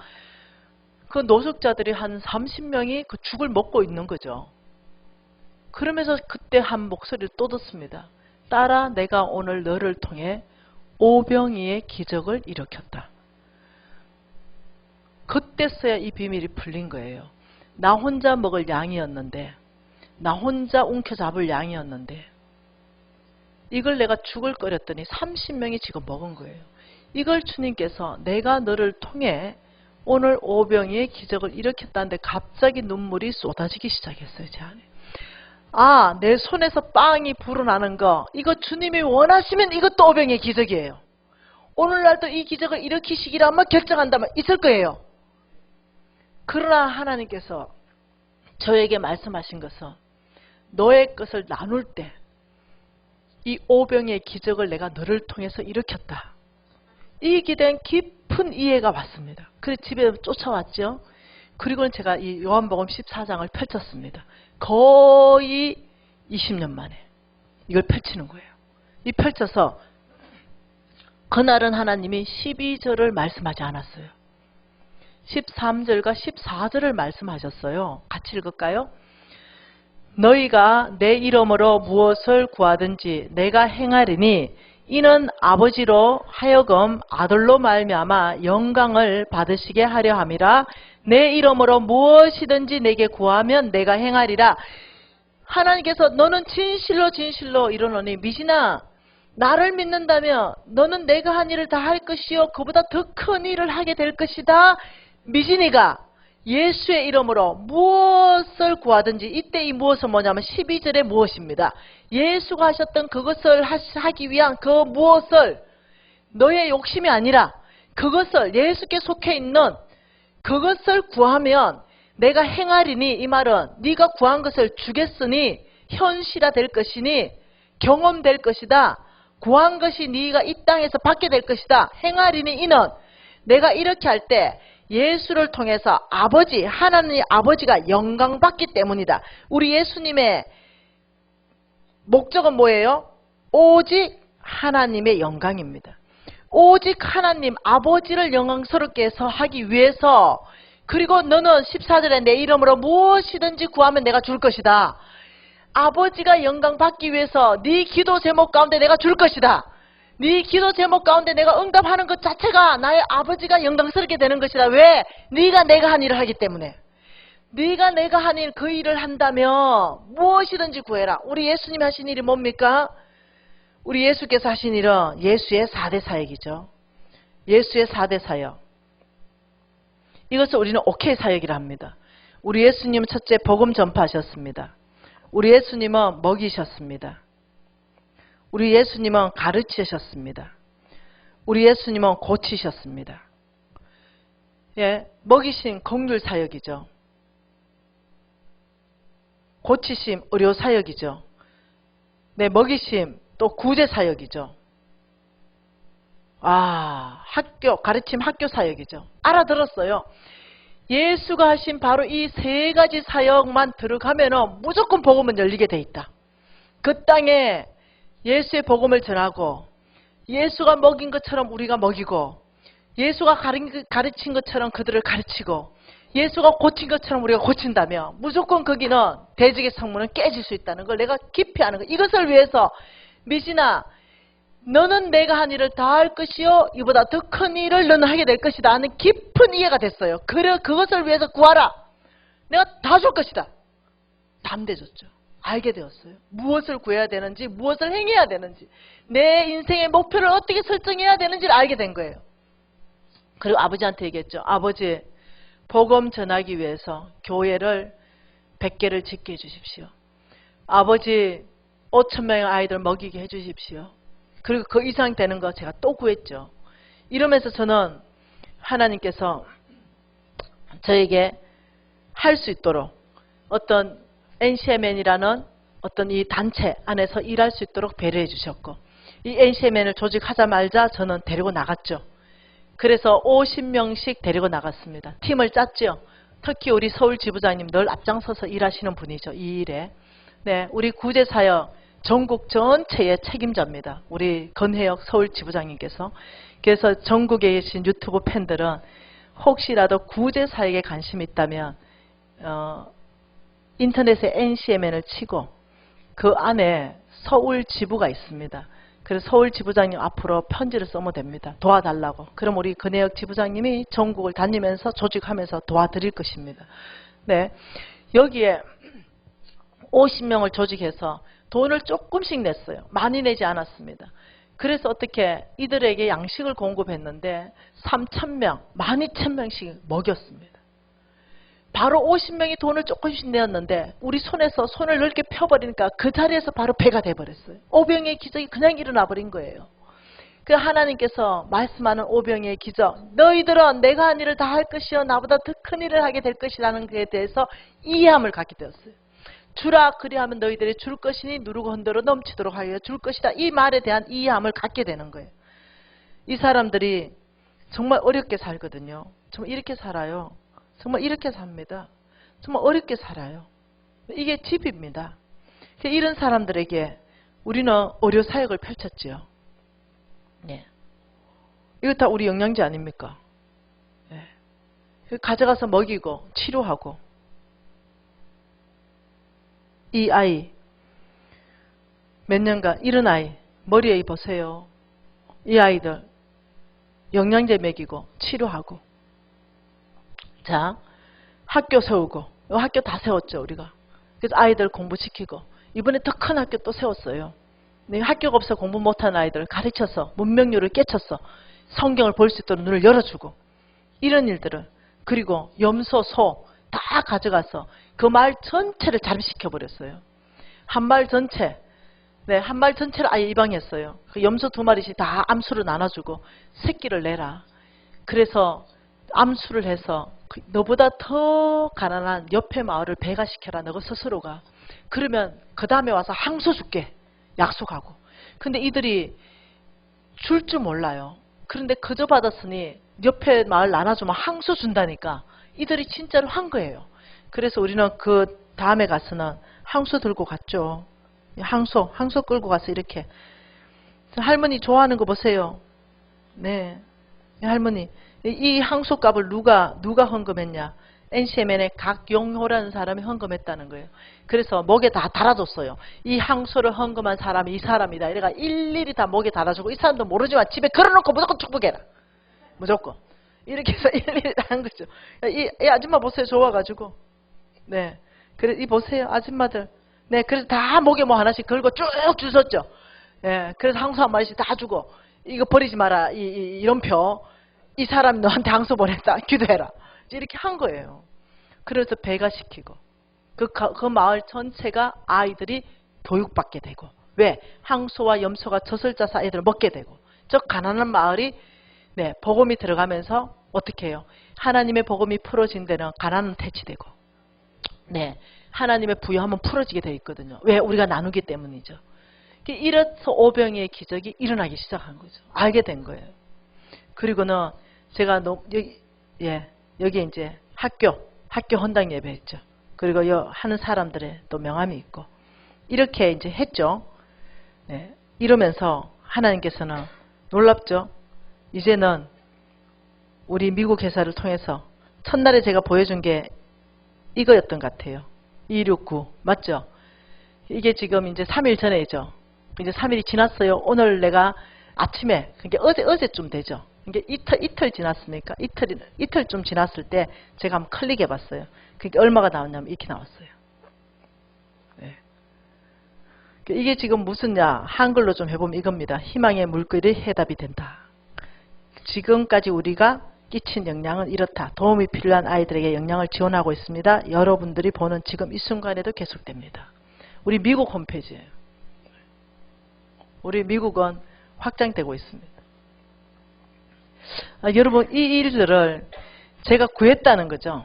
그 노숙자들이 한 30명이 그 죽을 먹고 있는 거죠. 그러면서 그때 한 목소리를 또 듣습니다. 딸아 내가 오늘 너를 통해 오병이의 기적을 일으켰다. 그때서야 이 비밀이 풀린 거예요. 나 혼자 먹을 양이었는데 나 혼자 움켜잡을 양이었는데 이걸 내가 죽을 끓였더니 30명이 지금 먹은 거예요. 이걸 주님께서 내가 너를 통해 오늘 오병이의 기적을 일으켰다는데 갑자기 눈물이 쏟아지기 시작했어요. 제 안에. 아, 내 손에서 빵이 불어나는 거 이거 주님이 원하시면 이것도 오병이의 기적이에요. 오늘날도 이 기적을 일으키시기라면 결정한다면 있을 거예요. 그러나 하나님께서 저에게 말씀하신 것은 너의 것을 나눌 때 이 오병이의 기적을 내가 너를 통해서 일으켰다. 이익에 대한 깊은 이해가 왔습니다. 그래서 집에 쫓아왔죠. 그리고는 제가 이 요한복음 14장을 펼쳤습니다. 거의 20년 만에 이걸 펼치는 거예요. 이 펼쳐서 그날은 하나님이 12절을 말씀하지 않았어요. 13절과 14절을 말씀하셨어요. 같이 읽을까요? 너희가 내 이름으로 무엇을 구하든지 내가 행하리니 이는 아버지로 하여금 아들로 말미암아 영광을 받으시게 하려 함이라. 내 이름으로 무엇이든지 내게 구하면 내가 행하리라. 하나님께서 너는 진실로 진실로 이르노니 미신아, 나를 믿는다면 너는 내가 한 일을 다 할 것이요 그보다 더 큰 일을 하게 될 것이다. 미신이가 예수의 이름으로 무엇을 구하든지, 이때 이 무엇은 뭐냐면 12절의 무엇입니다. 예수가 하셨던 그것을 하기 위한 그 무엇을, 너의 욕심이 아니라 그것을, 예수께 속해 있는 그것을 구하면 내가 행하리니, 이 말은 네가 구한 것을 주겠으니 현실화 될 것이니 경험될 것이다. 구한 것이 네가 이 땅에서 받게 될 것이다. 행하리니 이는 내가 이렇게 할 때 예수를 통해서 아버지, 하나님 아버지가 영광 받기 때문이다. 우리 예수님의 목적은 뭐예요? 오직 하나님의 영광입니다. 오직 하나님 아버지를 영광스럽게 해서 하기 위해서, 그리고 너는 14절에 내 이름으로 무엇이든지 구하면 내가 줄 것이다. 아버지가 영광 받기 위해서 네 기도 제목 가운데 내가 줄 것이다. 네 기도 제목 가운데 내가 응답하는 것 자체가 나의 아버지가 영광스럽게 되는 것이다. 왜? 네가 내가 한 일을 하기 때문에. 네가 내가 한 일, 그 일을 한다면 무엇이든지 구해라. 우리 예수님이 하신 일이 뭡니까? 우리 예수께서 하신 일은 예수의 4대 사역이죠. 예수의 4대 사역. 이것을 우리는 오케이 사역이라 합니다. 우리 예수님은 첫째 복음 전파하셨습니다. 우리 예수님은 먹이셨습니다. 우리 예수님은 가르치셨습니다. 우리 예수님은 고치셨습니다. 예, 먹이신 긍휼 사역이죠. 고치심 의료 사역이죠. 네, 먹이심 또 구제 사역이죠. 학교, 가르침 학교 사역이죠. 알아들었어요. 예수가 하신 바로 이 세 가지 사역만 들어가면은 무조건 복음은 열리게 돼 있다. 그 땅에 예수의 복음을 전하고, 예수가 먹인 것처럼 우리가 먹이고, 예수가 가르친 것처럼 그들을 가르치고, 예수가 고친 것처럼 우리가 고친다면 무조건 거기는 대적의 성문은 깨질 수 있다는 걸 내가 깊이 아는 거. 이것을 위해서 미신아, 너는 내가 한 일을 다 할 것이요 이보다 더 큰 일을 너는 하게 될 것이다 하는 깊은 이해가 됐어요. 그래, 그것을 위해서 구하라. 내가 다 줄 것이다. 담대해졌죠. 알게 되었어요. 무엇을 구해야 되는지, 무엇을 행해야 되는지, 내 인생의 목표를 어떻게 설정해야 되는지를 알게 된 거예요. 그리고 아버지한테 얘기했죠. 아버지, 복음 전하기 위해서 교회를 100개를 짓게 해주십시오. 아버지, 5,000명의 아이들 먹이게 해주십시오. 그리고 그 이상 되는 거 제가 또 구했죠. 이러면서 저는 하나님께서 저에게 할 수 있도록 어떤 NCMN이라는 어떤 이 단체 안에서 일할 수 있도록 배려해 주셨고, 이 NCMN을 조직하자마자 저는 데리고 나갔죠. 그래서 50명씩 데리고 나갔습니다. 팀을 짰죠. 특히 우리 서울 지부장님 늘 앞장서서 일하시는 분이죠. 이 일에. 네, 우리 구제사역 전국 전체의 책임자입니다. 우리 건혜역 서울 지부장님께서. 그래서 전국에 계신 유튜브 팬들은 혹시라도 구제사역에 관심이 있다면 인터넷에 NCMN을 치고 그 안에 서울 지부가 있습니다. 그래서 서울 지부장님 앞으로 편지를 써면 됩니다. 도와달라고. 그럼 우리 건혜역 지부장님이 전국을 다니면서 조직하면서 도와드릴 것입니다. 네, 여기에 50명을 조직해서 돈을 조금씩 냈어요. 많이 내지 않았습니다. 그래서 어떻게 이들에게 양식을 공급했는데 3,000명, 12,000명씩 먹였습니다. 바로 50명이 돈을 조금씩 내었는데 우리 손에서 손을 넓게 펴버리니까 그 자리에서 바로 배가 돼버렸어요. 오병의 기적이 그냥 일어나 버린 거예요. 그 하나님께서 말씀하는 오병의 기적, 너희들은 내가 한 일을 다 할 것이요 나보다 더 큰 일을 하게 될 것이라는 것에 대해서 이해함을 갖게 되었어요. 주라, 그리하면 너희들이 줄 것이니 누르고 흔들어 넘치도록 하여 줄 것이다. 이 말에 대한 이해함을 갖게 되는 거예요. 이 사람들이 정말 어렵게 살거든요. 정말 이렇게 살아요. 정말 이렇게 삽니다. 정말 어렵게 살아요. 이게 집입니다. 이런 사람들에게 우리는 의료 사역을 펼쳤지요. 네. 이거 다 우리 영양제 아닙니까? 네. 가져가서 먹이고 치료하고. 이 아이 몇 년간, 이런 아이 머리에 보세요. 이 아이들 영양제 먹이고 치료하고, 자, 학교 세우고, 이 학교 다 세웠죠 우리가. 그래서 아이들 공부시키고, 이번에 더 큰 학교 또 세웠어요. 학교가 없어 공부 못하는 아이들 가르쳐서 문명률을 깨쳤어. 성경을 볼 수 있도록 눈을 열어주고, 이런 일들을. 그리고 염소, 소 다 가져가서 그 마을 전체를 잠식시켜버렸어요. 한 마을 전체, 한 마을 전체를 아예 입양했어요. 그 염소 2마리씩 다 암수를 나눠주고 새끼를 내라. 그래서 암수를 해서 너보다 더 가난한 옆에 마을을 배가시켜라. 너가 스스로가. 그러면 그 다음에 와서 항소 줄게. 약속하고. 근데 이들이 줄 줄 몰라요. 그런데 그저 받았으니 옆에 마을 나눠주면 항소 준다니까 이들이 진짜로 한 거예요. 그래서 우리는 그 다음에 가서는 항소 들고 갔죠. 항소 끌고 가서 이렇게. 할머니 좋아하는 거 보세요. 네, 할머니. 이 항소 값을 누가 헌금했냐? NCMN의 각용호라는 사람이 헌금했다는 거예요. 그래서 목에 다 달아줬어요. 이 항소를 헌금한 사람이 이 사람이다. 이래가 일일이 다 목에 달아주고, 이 사람도 모르지만 집에 걸어놓고 무조건 축복해라. 무조건. 이렇게 해서 일일이 다 한 거죠. 이 아줌마 보세요. 좋아가지고. 네. 그래, 이 보세요. 아줌마들. 네. 그래서 다 목에 뭐 하나씩 걸고 쭉 줄 섰죠. 네. 그래서 항소 한 마리씩 다 주고, 이거 버리지 마라. 이런 표. 이 사람이 너한테 항소 보냈다. 기도해라. 이렇게 한 거예요. 그래서 배가시키고, 그 마을 전체가 아이들이 교육받게 되고, 왜? 항소와 염소가 젖을 짜서 아이들을 먹게 되고, 저 가난한 마을이 복음이 들어가면서 어떻게 해요? 하나님의 복음이 풀어진 데는 가난은 퇴치되고, 하나님의 부여하면 풀어지게 되어 있거든요. 왜? 우리가 나누기 때문이죠. 이래서 오병이의 기적이 일어나기 시작한 거죠. 알게 된 거예요. 그리고는 제가 여기 이제 학교 헌당 예배했죠. 그리고 하는 사람들의 또 명함이 있고, 이렇게 이제 했죠. 네. 이러면서 하나님께서는 놀랍죠. 이제는 우리 미국 회사를 통해서 첫날에 제가 보여준 게 이거였던 것 같아요. 269 맞죠? 이게 지금 이제 3일 전에죠. 이제 3일이 지났어요. 오늘 내가 아침에, 그러니까 어제쯤 되죠. 이게 이틀 지났으니까 이틀쯤 지났을 때 제가 한번 클릭해 봤어요. 그게 얼마가 나왔냐면 이렇게 나왔어요. 네. 이게 지금 무슨냐? 한글로 좀 해보면 이겁니다. 희망의 물결이 해답이 된다. 지금까지 우리가 끼친 영향은 이렇다. 도움이 필요한 아이들에게 영향을 지원하고 있습니다. 여러분들이 보는 지금 이 순간에도 계속됩니다. 우리 미국 홈페이지예요. 우리 미국은 확장되고 있습니다. 여러분, 이 일들을 제가 구했다는 거죠.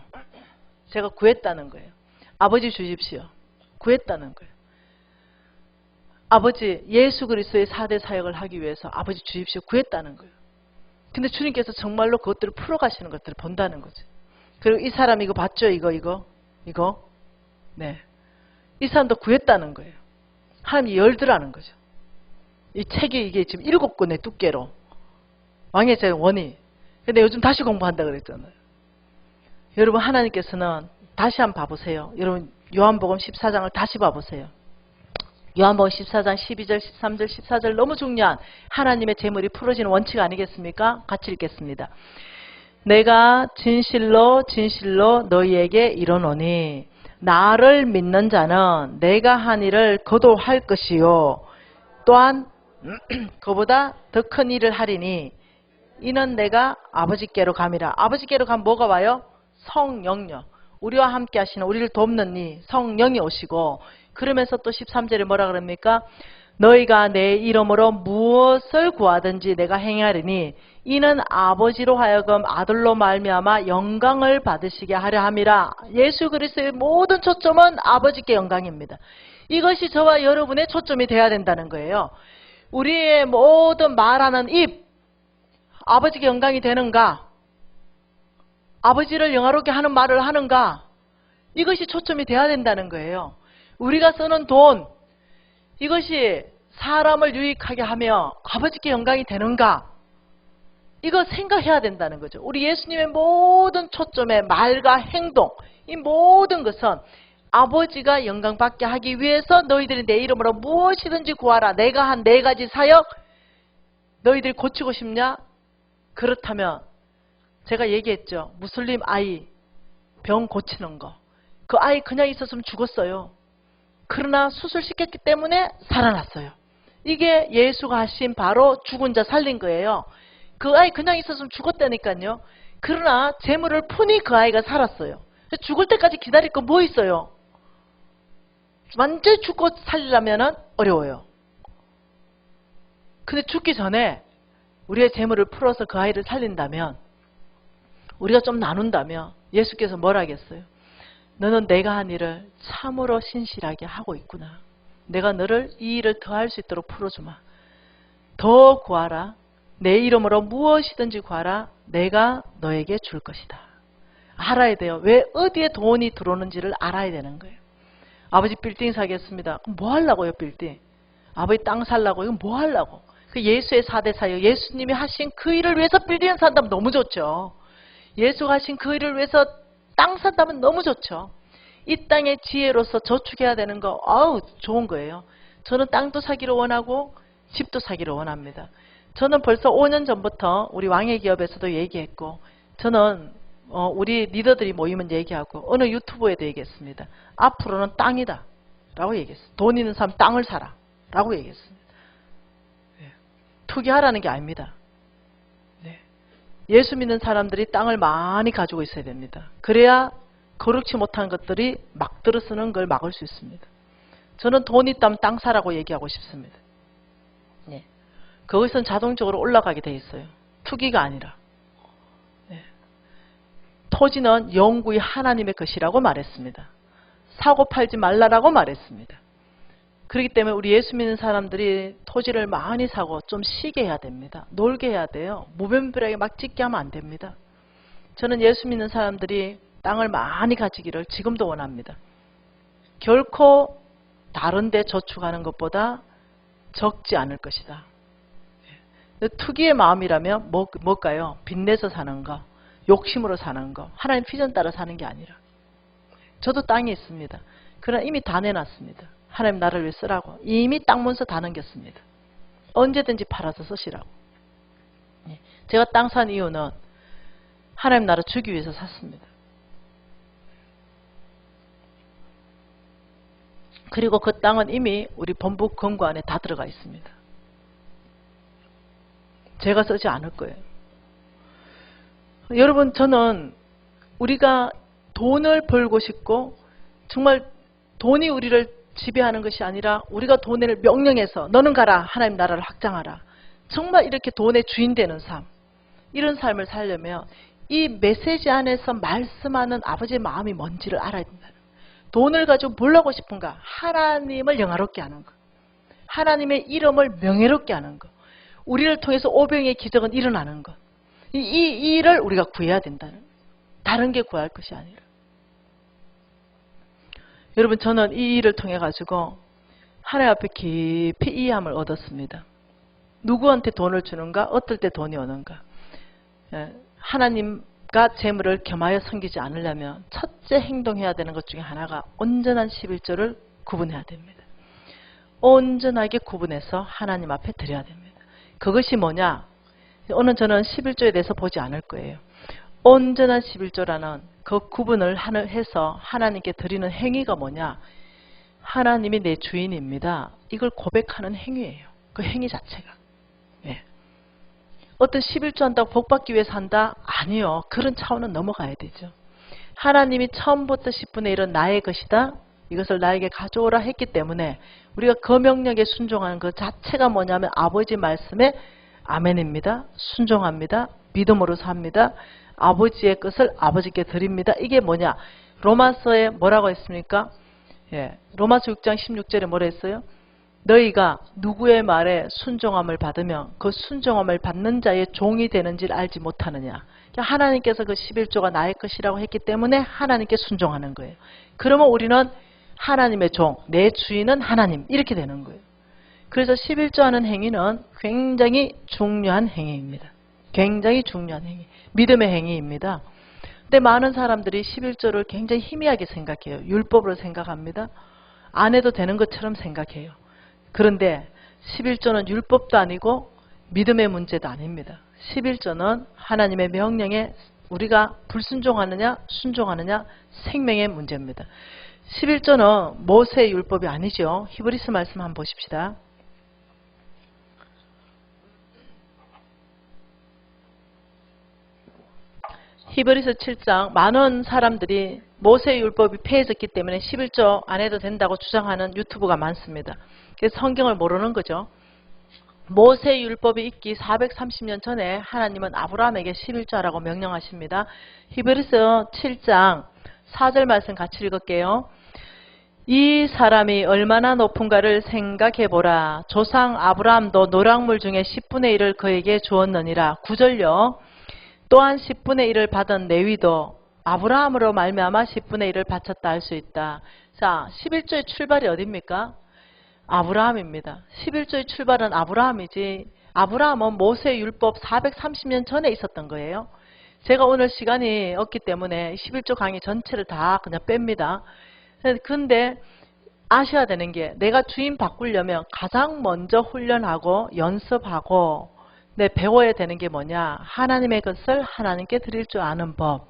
제가 구했다는 거예요. 아버지 주십시오. 구했다는 거예요. 아버지, 예수 그리스도의 4대 사역을 하기 위해서 아버지 주십시오. 구했다는 거예요. 근데 주님께서 정말로 그것들을 풀어가시는 것들을 본다는 거죠. 그리고 이 사람 이거 봤죠? 이거. 네. 이 사람도 구했다는 거예요. 하나님이 열더라는 거죠. 이 책이 이게 지금 7권의 두께로. 왕의 제 원이. 근데 요즘 다시 공부한다 그랬잖아요. 여러분, 하나님께서는 다시 한번 봐보세요. 여러분, 요한복음 14장을 다시 봐보세요. 요한복음 14장 12절, 13절, 14절 너무 중요한 하나님의 재물이 풀어지는 원칙 아니겠습니까? 같이 읽겠습니다. 내가 진실로 너희에게 이르노니 나를 믿는 자는 내가 한 일을 그도 할 것이요 또한 그보다 더 큰 일을 하리니 이는 내가 아버지께로 감이라. 아버지께로 가면 뭐가 와요? 성령요. 우리와 함께 하시는, 우리를 돕는 이 성령이 오시고, 그러면서 또 13절에 뭐라 그럽니까? 너희가 내 이름으로 무엇을 구하든지 내가 행하리니 이는 아버지로 하여금 아들로 말미암아 영광을 받으시게 하려 함이라. 예수 그리스도의 모든 초점은 아버지께 영광입니다. 이것이 저와 여러분의 초점이 돼야 된다는 거예요. 우리의 모든 말하는 입, 아버지께 영광이 되는가? 아버지를 영화롭게 하는 말을 하는가? 이것이 초점이 돼야 된다는 거예요. 우리가 쓰는 돈, 이것이 사람을 유익하게 하며 아버지께 영광이 되는가? 이거 생각해야 된다는 거죠. 우리 예수님의 모든 초점의 말과 행동, 이 모든 것은 아버지가 영광받게 하기 위해서 너희들이 내 이름으로 무엇이든지 구하라. 내가 한 4가지 사역, 너희들이 고치고 싶냐? 그렇다면 제가 얘기했죠. 무슬림 아이 병 고치는 거. 그 아이 그냥 있었으면 죽었어요. 그러나 수술시켰기 때문에 살아났어요. 이게 예수가 하신 바로 죽은 자 살린 거예요. 그 아이 그냥 있었으면 죽었다니까요. 그러나 재물을 푸니 그 아이가 살았어요. 죽을 때까지 기다릴 거 뭐 있어요? 완전히 죽고 살리려면 어려워요. 근데 죽기 전에 우리의 재물을 풀어서 그 아이를 살린다면, 우리가 좀 나눈다면 예수께서 뭐라 하겠어요? 너는 내가 한 일을 참으로 신실하게 하고 있구나. 내가 너를 이 일을 더 할 수 있도록 풀어주마. 더 구하라. 내 이름으로 무엇이든지 구하라. 내가 너에게 줄 것이다. 알아야 돼요. 왜 어디에 돈이 들어오는지를 알아야 되는 거예요. 아버지 빌딩 사겠습니다. 그럼 뭐 하려고요, 빌딩? 아버지 땅 살라고? 이건 뭐 하려고? 그 예수의 4대 사역, 예수님이 하신 그 일을 위해서 빌딩 산다면 너무 좋죠. 예수가 하신 그 일을 위해서 땅 산다면 너무 좋죠. 이 땅의 지혜로서 저축해야 되는 거, 아우 좋은 거예요. 저는 땅도 사기를 원하고 집도 사기를 원합니다. 저는 벌써 5년 전부터 우리 왕의 기업에서도 얘기했고, 저는 우리 리더들이 모이면 얘기하고 어느 유튜브에도 얘기했습니다. 앞으로는 땅이다 라고 얘기했어요. 돈 있는 사람 땅을 사라 라고 얘기했습니다. 투기하라는 게 아닙니다. 예수 믿는 사람들이 땅을 많이 가지고 있어야 됩니다. 그래야 거룩치 못한 것들이 막 들어서는 걸 막을 수 있습니다. 저는 돈 있다면 땅 사라고 얘기하고 싶습니다. 그것은 자동적으로 올라가게 돼 있어요. 투기가 아니라. 토지는 영구히 하나님의 것이라고 말했습니다. 사고 팔지 말라라고 말했습니다. 그렇기 때문에 우리 예수 믿는 사람들이 토지를 많이 사고 좀 쉬게 해야 됩니다. 놀게 해야 돼요. 무분별하게 막 짓게 하면 안 됩니다. 저는 예수 믿는 사람들이 땅을 많이 가지기를 지금도 원합니다. 결코 다른 데 저축하는 것보다 적지 않을 것이다. 투기의 마음이라면 뭘까요? 빚내서 사는 거, 욕심으로 사는 거, 하나님 비전 따라 사는 게 아니라. 저도 땅이 있습니다. 그러나 이미 다 내놨습니다. 하나님 나를 위해 쓰라고. 이미 땅 문서 다 넘겼습니다. 언제든지 팔아서 쓰시라고. 제가 땅 산 이유는 하나님 나라 주기 위해서 샀습니다. 그리고 그 땅은 이미 우리 본부 건구 안에 다 들어가 있습니다. 제가 쓰지 않을 거예요. 여러분, 저는 우리가 돈을 벌고 싶고 정말 돈이 우리를 지배하는 것이 아니라 우리가 돈을 명령해서 너는 가라, 하나님 나라를 확장하라. 정말 이렇게 돈의 주인 되는 삶, 이런 삶을 살려면 이 메시지 안에서 말씀하는 아버지의 마음이 뭔지를 알아야 된다. 돈을 가지고 뭘 하고 싶은가? 하나님을 영화롭게 하는 것, 하나님의 이름을 명예롭게 하는 것, 우리를 통해서 오병의 기적은 일어나는 것, 이 일을 우리가 구해야 된다는 거예요. 다른 게 구할 것이 아니라. 여러분, 저는 이 일을 통해 가지고 하나님 앞에 깊이 이해함을 얻었습니다. 누구한테 돈을 주는가? 어떨 때 돈이 오는가? 하나님과 재물을 겸하여 섬기지 않으려면 첫째 행동해야 되는 것 중에 하나가 온전한 11조를 구분해야 됩니다. 온전하게 구분해서 하나님 앞에 드려야 됩니다. 그것이 뭐냐? 오늘 저는 11조에 대해서 보지 않을 거예요. 온전한 11조라는 그 구분을 해서 하나님께 드리는 행위가 뭐냐? 하나님이 내 주인입니다. 이걸 고백하는 행위예요. 그 행위 자체가. 어떤 11조 한다고 복받기 위해서 한다? 아니요. 그런 차원은 넘어가야 되죠. 하나님이 처음부터 10분의 1은 나의 것이다. 이것을 나에게 가져오라 했기 때문에 우리가 그 명령에 순종하는 그 자체가 뭐냐면 아버지 말씀에 아멘입니다. 순종합니다. 믿음으로 삽니다. 아버지의 것을 아버지께 드립니다. 이게 뭐냐? 로마서에 뭐라고 했습니까? 로마서 6장 16절에 뭐라 했어요? 너희가 누구의 말에 순종함을 받으면 그 순종함을 받는 자의 종이 되는지를 알지 못하느냐. 하나님께서 그 11조가 나의 것이라고 했기 때문에 하나님께 순종하는 거예요. 그러면 우리는 하나님의 종, 내 주인은 하나님, 이렇게 되는 거예요. 그래서 11조 하는 행위는 굉장히 중요한 행위입니다. 굉장히 중요한 행위, 믿음의 행위입니다. 근데 많은 사람들이 11조를 굉장히 희미하게 생각해요. 율법으로 생각합니다. 안 해도 되는 것처럼 생각해요. 그런데 11조는 율법도 아니고 믿음의 문제도 아닙니다. 11조는 하나님의 명령에 우리가 불순종하느냐 순종하느냐 생명의 문제입니다. 11조는 모세의 율법이 아니죠. 히브리서 말씀 한번 보십시다. 히브리서 7장 많은 사람들이 모세의 율법이 폐해졌기 때문에 11조 안 해도 된다고 주장하는 유튜브가 많습니다. 그래서 성경을 모르는 거죠. 모세의 율법이 있기 430년 전에 하나님은 아브라함에게 11조하라고 명령하십니다. 히브리서 7장 4절 말씀 같이 읽을게요. 이 사람이 얼마나 높은가를 생각해보라. 조상 아브라함도 노략물 중에 10분의 1을 그에게 주었느니라. 9절요. 또한 10분의 1을 받은 레위도 아브라함으로 말미암아 10분의 1을 바쳤다 할 수 있다. 자, 11조의 출발이 어디입니까? 아브라함입니다. 11조의 출발은 아브라함이지 아브라함은 모세의 율법 430년 전에 있었던 거예요. 제가 오늘 시간이 없기 때문에 11조 강의 전체를 다 그냥 뺍니다. 근데 아셔야 되는 게 내가 주인 바꾸려면 가장 먼저 훈련하고 연습하고 배워야 되는 게 뭐냐? 하나님의 것을 하나님께 드릴 줄 아는 법.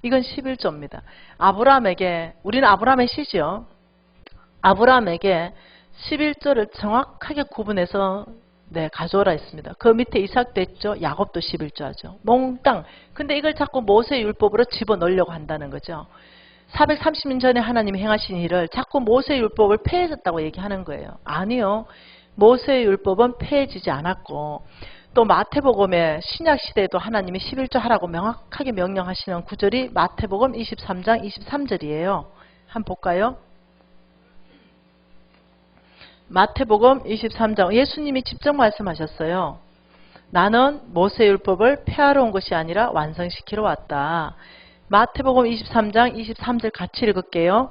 이건 11조입니다. 아브라함에게, 우리는 아브라함의 시죠. 아브라함에게 11조를 정확하게 구분해서 가져오라 했습니다. 그 밑에 이삭도 했죠. 야곱도 11조 하죠. 몽땅. 근데 이걸 자꾸 모세의 율법으로 집어넣으려고 한다는 거죠. 430년 전에 하나님이 행하신 일을 자꾸 모세의 율법을 폐해졌다고 얘기하는 거예요. 아니요. 모세의 율법은 폐해지지 않았고 또 마태복음의 신약시대에도 하나님이 11조 하라고 명확하게 명령하시는 구절이 마태복음 23장 23절이에요. 한번 볼까요? 마태복음 23장 예수님이 직접 말씀하셨어요. 나는 모세율법을 폐하러 온 것이 아니라 완성시키러 왔다. 마태복음 23장 23절 같이 읽을게요.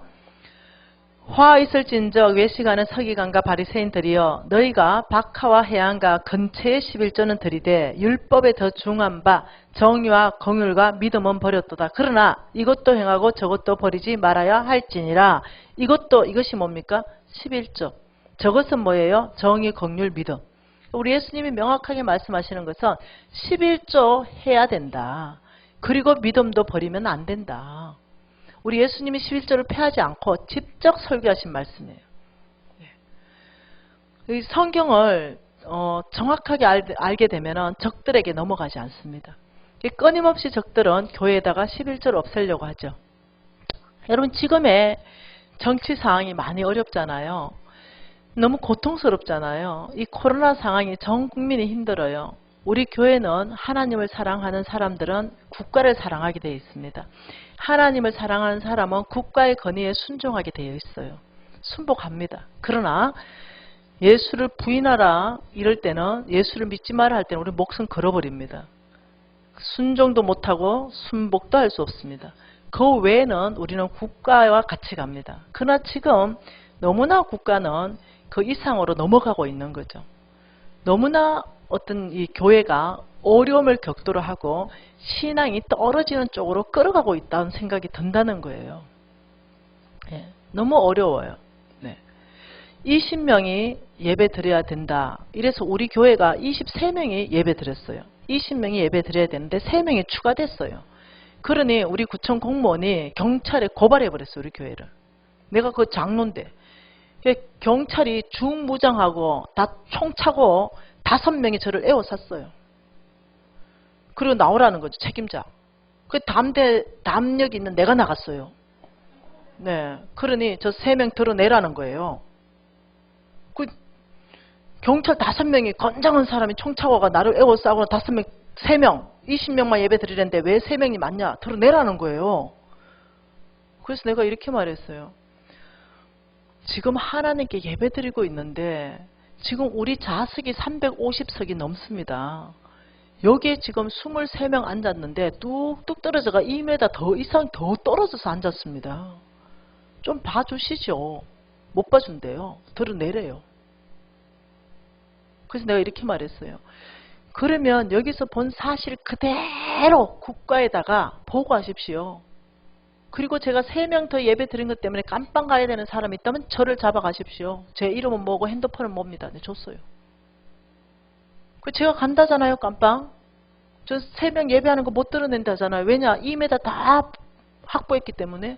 화 있을진적 외식하는 서기관과 바리새인들이여 너희가 박하와 해안과 근처의 11조는 들이되 율법에 더 중한 바 정의와 긍휼과 믿음은 버렸도다. 그러나 이것도 행하고 저것도 버리지 말아야 할지니라. 이것이 뭡니까? 11조. 저것은 뭐예요? 정의, 긍휼, 믿음. 우리 예수님이 명확하게 말씀하시는 것은 11조 해야 된다. 그리고 믿음도 버리면 안 된다. 우리 예수님이 11조를 폐하지 않고 직접 설교하신 말씀이에요. 이 성경을 정확하게 알게 되면 적들에게 넘어가지 않습니다. 끊임없이 적들은 교회에다가 11조를 없애려고 하죠. 여러분 지금의 정치 상황이 많이 어렵잖아요. 너무 고통스럽잖아요. 이 코로나 상황이 전 국민이 힘들어요. 우리 교회는 하나님을 사랑하는 사람들은 국가를 사랑하게 되어 있습니다. 하나님을 사랑하는 사람은 국가의 권위에 순종하게 되어 있어요. 순복합니다. 그러나 예수를 부인하라 이럴 때는 예수를 믿지 마라 할 때는 우리 목숨 걸어버립니다. 순종도 못하고 순복도 할 수 없습니다. 그 외에는 우리는 국가와 같이 갑니다. 그러나 지금 너무나 국가는 그 이상으로 넘어가고 있는 거죠. 너무나 어떤 이 교회가 어려움을 겪도록 하고 신앙이 떨어지는 쪽으로 끌어가고 있다는 생각이 든다는 거예요. 너무 어려워요. 20명이 예배 드려야 된다. 이래서 우리 교회가 23명이 예배 드렸어요. 20명이 예배 드려야 되는데 3명이 추가됐어요. 그러니 우리 구청 공무원이 경찰에 고발해버렸어요. 우리 교회를. 내가 그 장로인데 경찰이 중무장하고 다 총 차고 5명이 저를 에워쌌어요. 그리고 나오라는 거죠. 책임자. 그 담력 있는 내가 나갔어요. 그러니 저 3명 드러내라는 거예요. 그 경찰 5명이 건장한 사람이 총 차고 가 나를 에워싸고 3명 20명만 예배 드리는데 왜 3명이 맞냐? 드러내라는 거예요. 그래서 내가 이렇게 말했어요. 지금 하나님께 예배 드리고 있는데 지금 우리 좌석이 350석이 넘습니다. 여기에 지금 23명 앉았는데 뚝뚝 떨어져가 2m 더 이상 더 떨어져서 앉았습니다. 좀 봐주시죠. 못 봐준대요. 드러내래요. 그래서 내가 이렇게 말했어요. 그러면 여기서 본 사실 그대로 국가에다가 보고하십시오. 그리고 제가 3명 더 예배 드린 것 때문에 깜빵 가야 되는 사람이 있다면 저를 잡아가십시오. 제 이름은 뭐고 핸드폰은 뭡니다. 네, 줬어요. 그 제가 간다잖아요, 깜빵. 저 3명 예배하는 거 못 들어낸다잖아요. 왜냐? 2m 다 확보했기 때문에.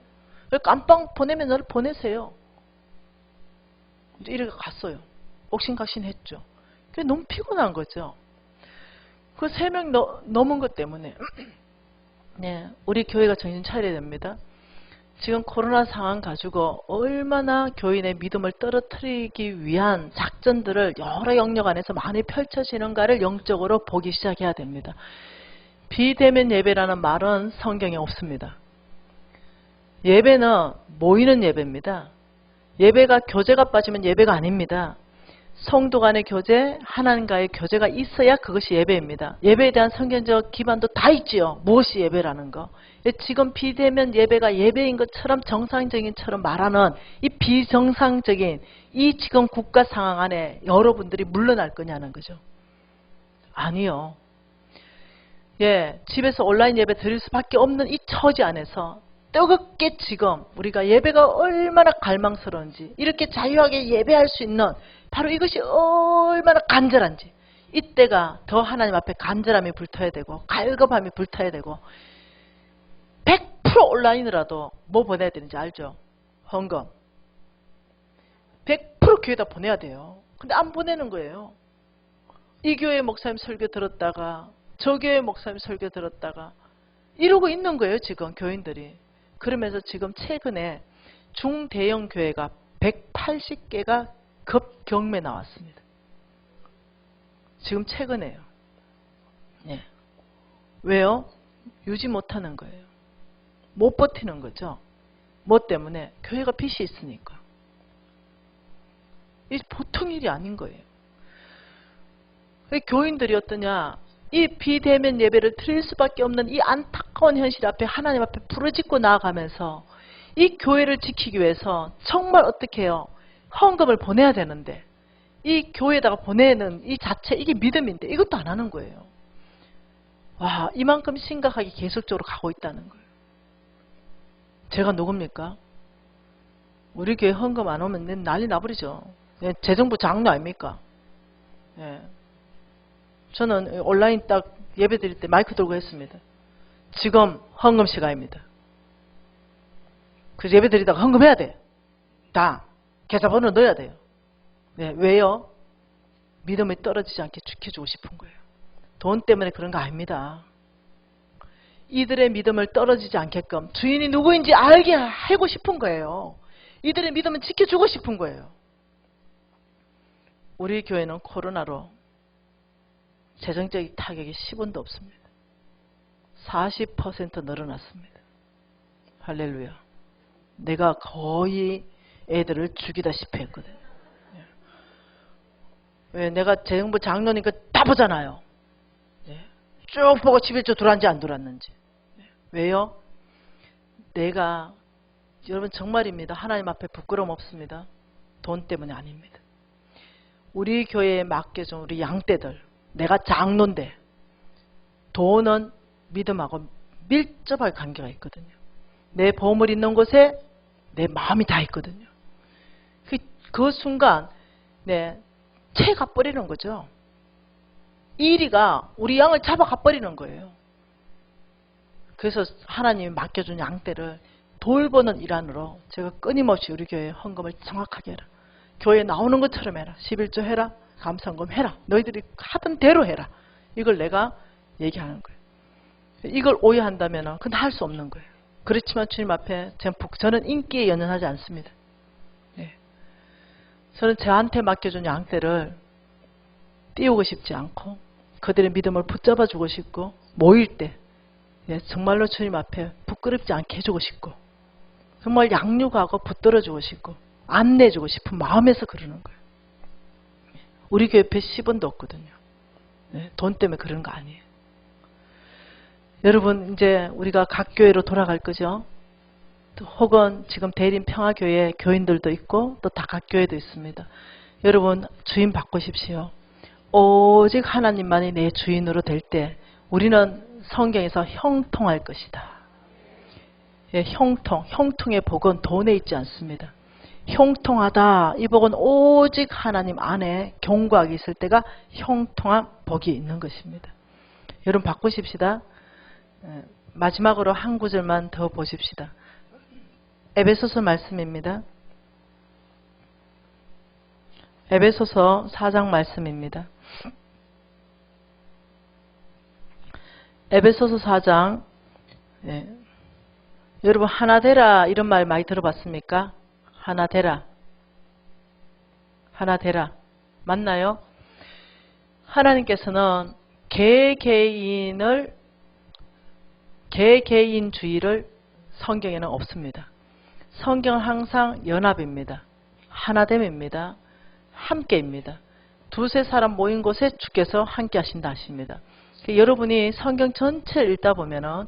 깜빵 보내면 저를 보내세요. 이렇게 갔어요. 옥신각신 했죠. 그게 너무 피곤한 거죠. 그 3명 넘은 것 때문에 네, 우리 교회가 정신 차려야 됩니다. 지금 코로나 상황 가지고 얼마나 교인의 믿음을 떨어뜨리기 위한 작전들을 여러 영역 안에서 많이 펼쳐지는가를 영적으로 보기 시작해야 됩니다. 비대면 예배라는 말은 성경에 없습니다. 예배는 모이는 예배입니다. 예배가 교제가 빠지면 예배가 아닙니다. 성도 간의 교제, 하나님과의 교제가 있어야 그것이 예배입니다. 예배에 대한 성경적 기반도 다 있지요. 무엇이 예배라는 거. 지금 비대면 예배가 예배인 것처럼 정상적인 처럼 말하는 이 비정상적인 이 지금 국가 상황 안에 여러분들이 물러날 거냐는 거죠. 아니요. 예, 집에서 온라인 예배 드릴 수밖에 없는 이 처지 안에서 뜨겁게 지금 우리가 예배가 얼마나 갈망스러운지 이렇게 자유하게 예배할 수 있는 바로 이것이 얼마나 간절한지 이때가 더 하나님 앞에 간절함이 불타야 되고 갈급함이 불타야 되고 100% 온라인이라도 뭐 보내야 되는지 알죠? 헌금 100% 교회에다 보내야 돼요. 근데 안 보내는 거예요. 이 교회 목사님 설교 들었다가 저 교회 목사님 설교 들었다가 이러고 있는 거예요. 지금 교인들이. 그러면서 지금 최근에 중대형 교회가 180개가 급경매 나왔습니다. 지금 최근에요. 네. 왜요? 유지 못하는 거예요. 못 버티는 거죠. 뭐 때문에? 교회가 빚이 있으니까. 이 보통 일이 아닌 거예요. 교인들이 어떠냐? 이 비대면 예배를 드릴 수밖에 없는 이 안타까운 현실 앞에 하나님 앞에 부르짖고 나아가면서 이 교회를 지키기 위해서 정말 어떻게 해요? 헌금을 보내야 되는데 이 교회에다가 보내는 이 자체 이게 믿음인데 이것도 안 하는 거예요. 와, 이만큼 심각하게 계속적으로 가고 있다는 거예요. 제가 누굽니까? 우리 교회 헌금 안 오면 난리 나버리죠. 예, 재정부 장로 아닙니까? 예. 저는 온라인 딱 예배 드릴 때 마이크 들고 했습니다. 지금 헌금 시간입니다. 그래서 예배 드리다가 헌금해야 돼. 다 계좌번호 넣어야 돼요. 네, 왜요? 믿음이 떨어지지 않게 지켜주고 싶은 거예요. 돈 때문에 그런 거 아닙니다. 이들의 믿음을 떨어지지 않게끔 주인이 누구인지 알게 하고 싶은 거예요. 이들의 믿음은 지켜주고 싶은 거예요. 우리 교회는 코로나로 재정적인 타격이 10원도 없습니다. 40% 늘어났습니다. 할렐루야. 내가 거의 애들을 죽이다시피 했거든요. 왜? 내가 재정부 장로니까 다 보잖아요. 쭉 보고 집에 들어왔는지 안 들어왔는지. 왜요? 내가 여러분 정말입니다. 하나님 앞에 부끄러움 없습니다. 돈 때문에 아닙니다. 우리 교회에 맡겨준 우리 양떼들 내가 장로인데 돈은 믿음하고 밀접하게 관계가 있거든요. 내 보물 있는 곳에 내 마음이 다 있거든요. 그 순간 채 가버리는 거죠. 이리가 우리 양을 잡아 가버리는 거예요. 그래서 하나님이 맡겨준 양떼를 돌보는 일환으로 제가 끊임없이 우리 교회에 헌금을 정확하게 해라. 교회에 나오는 것처럼 해라. 11조 해라. 감사헌금 해라. 너희들이 하던 대로 해라. 이걸 내가 얘기하는 거예요. 이걸 오해한다면 그건 할 수 없는 거예요. 그렇지만 주님 앞에 저는 인기에 연연하지 않습니다. 저는 저한테 맡겨준 양떼를 띄우고 싶지 않고 그들의 믿음을 붙잡아 주고 싶고 모일 때 정말로 주님 앞에 부끄럽지 않게 해주고 싶고 정말 양육하고 붙들어 주고 싶고 안내주고 싶은 마음에서 그러는 거예요. 우리 교회 옆에 10원도 없거든요. 돈 때문에 그런 거 아니에요. 여러분 이제 우리가 각 교회로 돌아갈 거죠. 또 혹은 지금 대림 평화교회 교인들도 있고 또 다 각 교회도 있습니다. 여러분 주인 바꾸십시오. 오직 하나님만이 내 주인으로 될 때 우리는 성경에서 형통할 것이다. 형통의 복은 돈에 있지 않습니다. 형통하다. 이 복은 오직 하나님 안에 경고하기 있을 때가 형통한 복이 있는 것입니다. 여러분 바꾸십시다. 마지막으로 한 구절만 더 보십시다. 에베소서 말씀입니다. 에베소서 4장 말씀입니다. 에베소서 4장. 여러분 하나 되라 이런 말 많이 들어봤습니까? 하나 되라. 하나 되라. 맞나요? 하나님께서는 개개인주의를 성경에는 없습니다. 성경은 항상 연합입니다. 하나됨입니다. 함께입니다. 두세 사람 모인 곳에 주께서 함께 하신다 하십니다. 여러분이 성경 전체를 읽다 보면은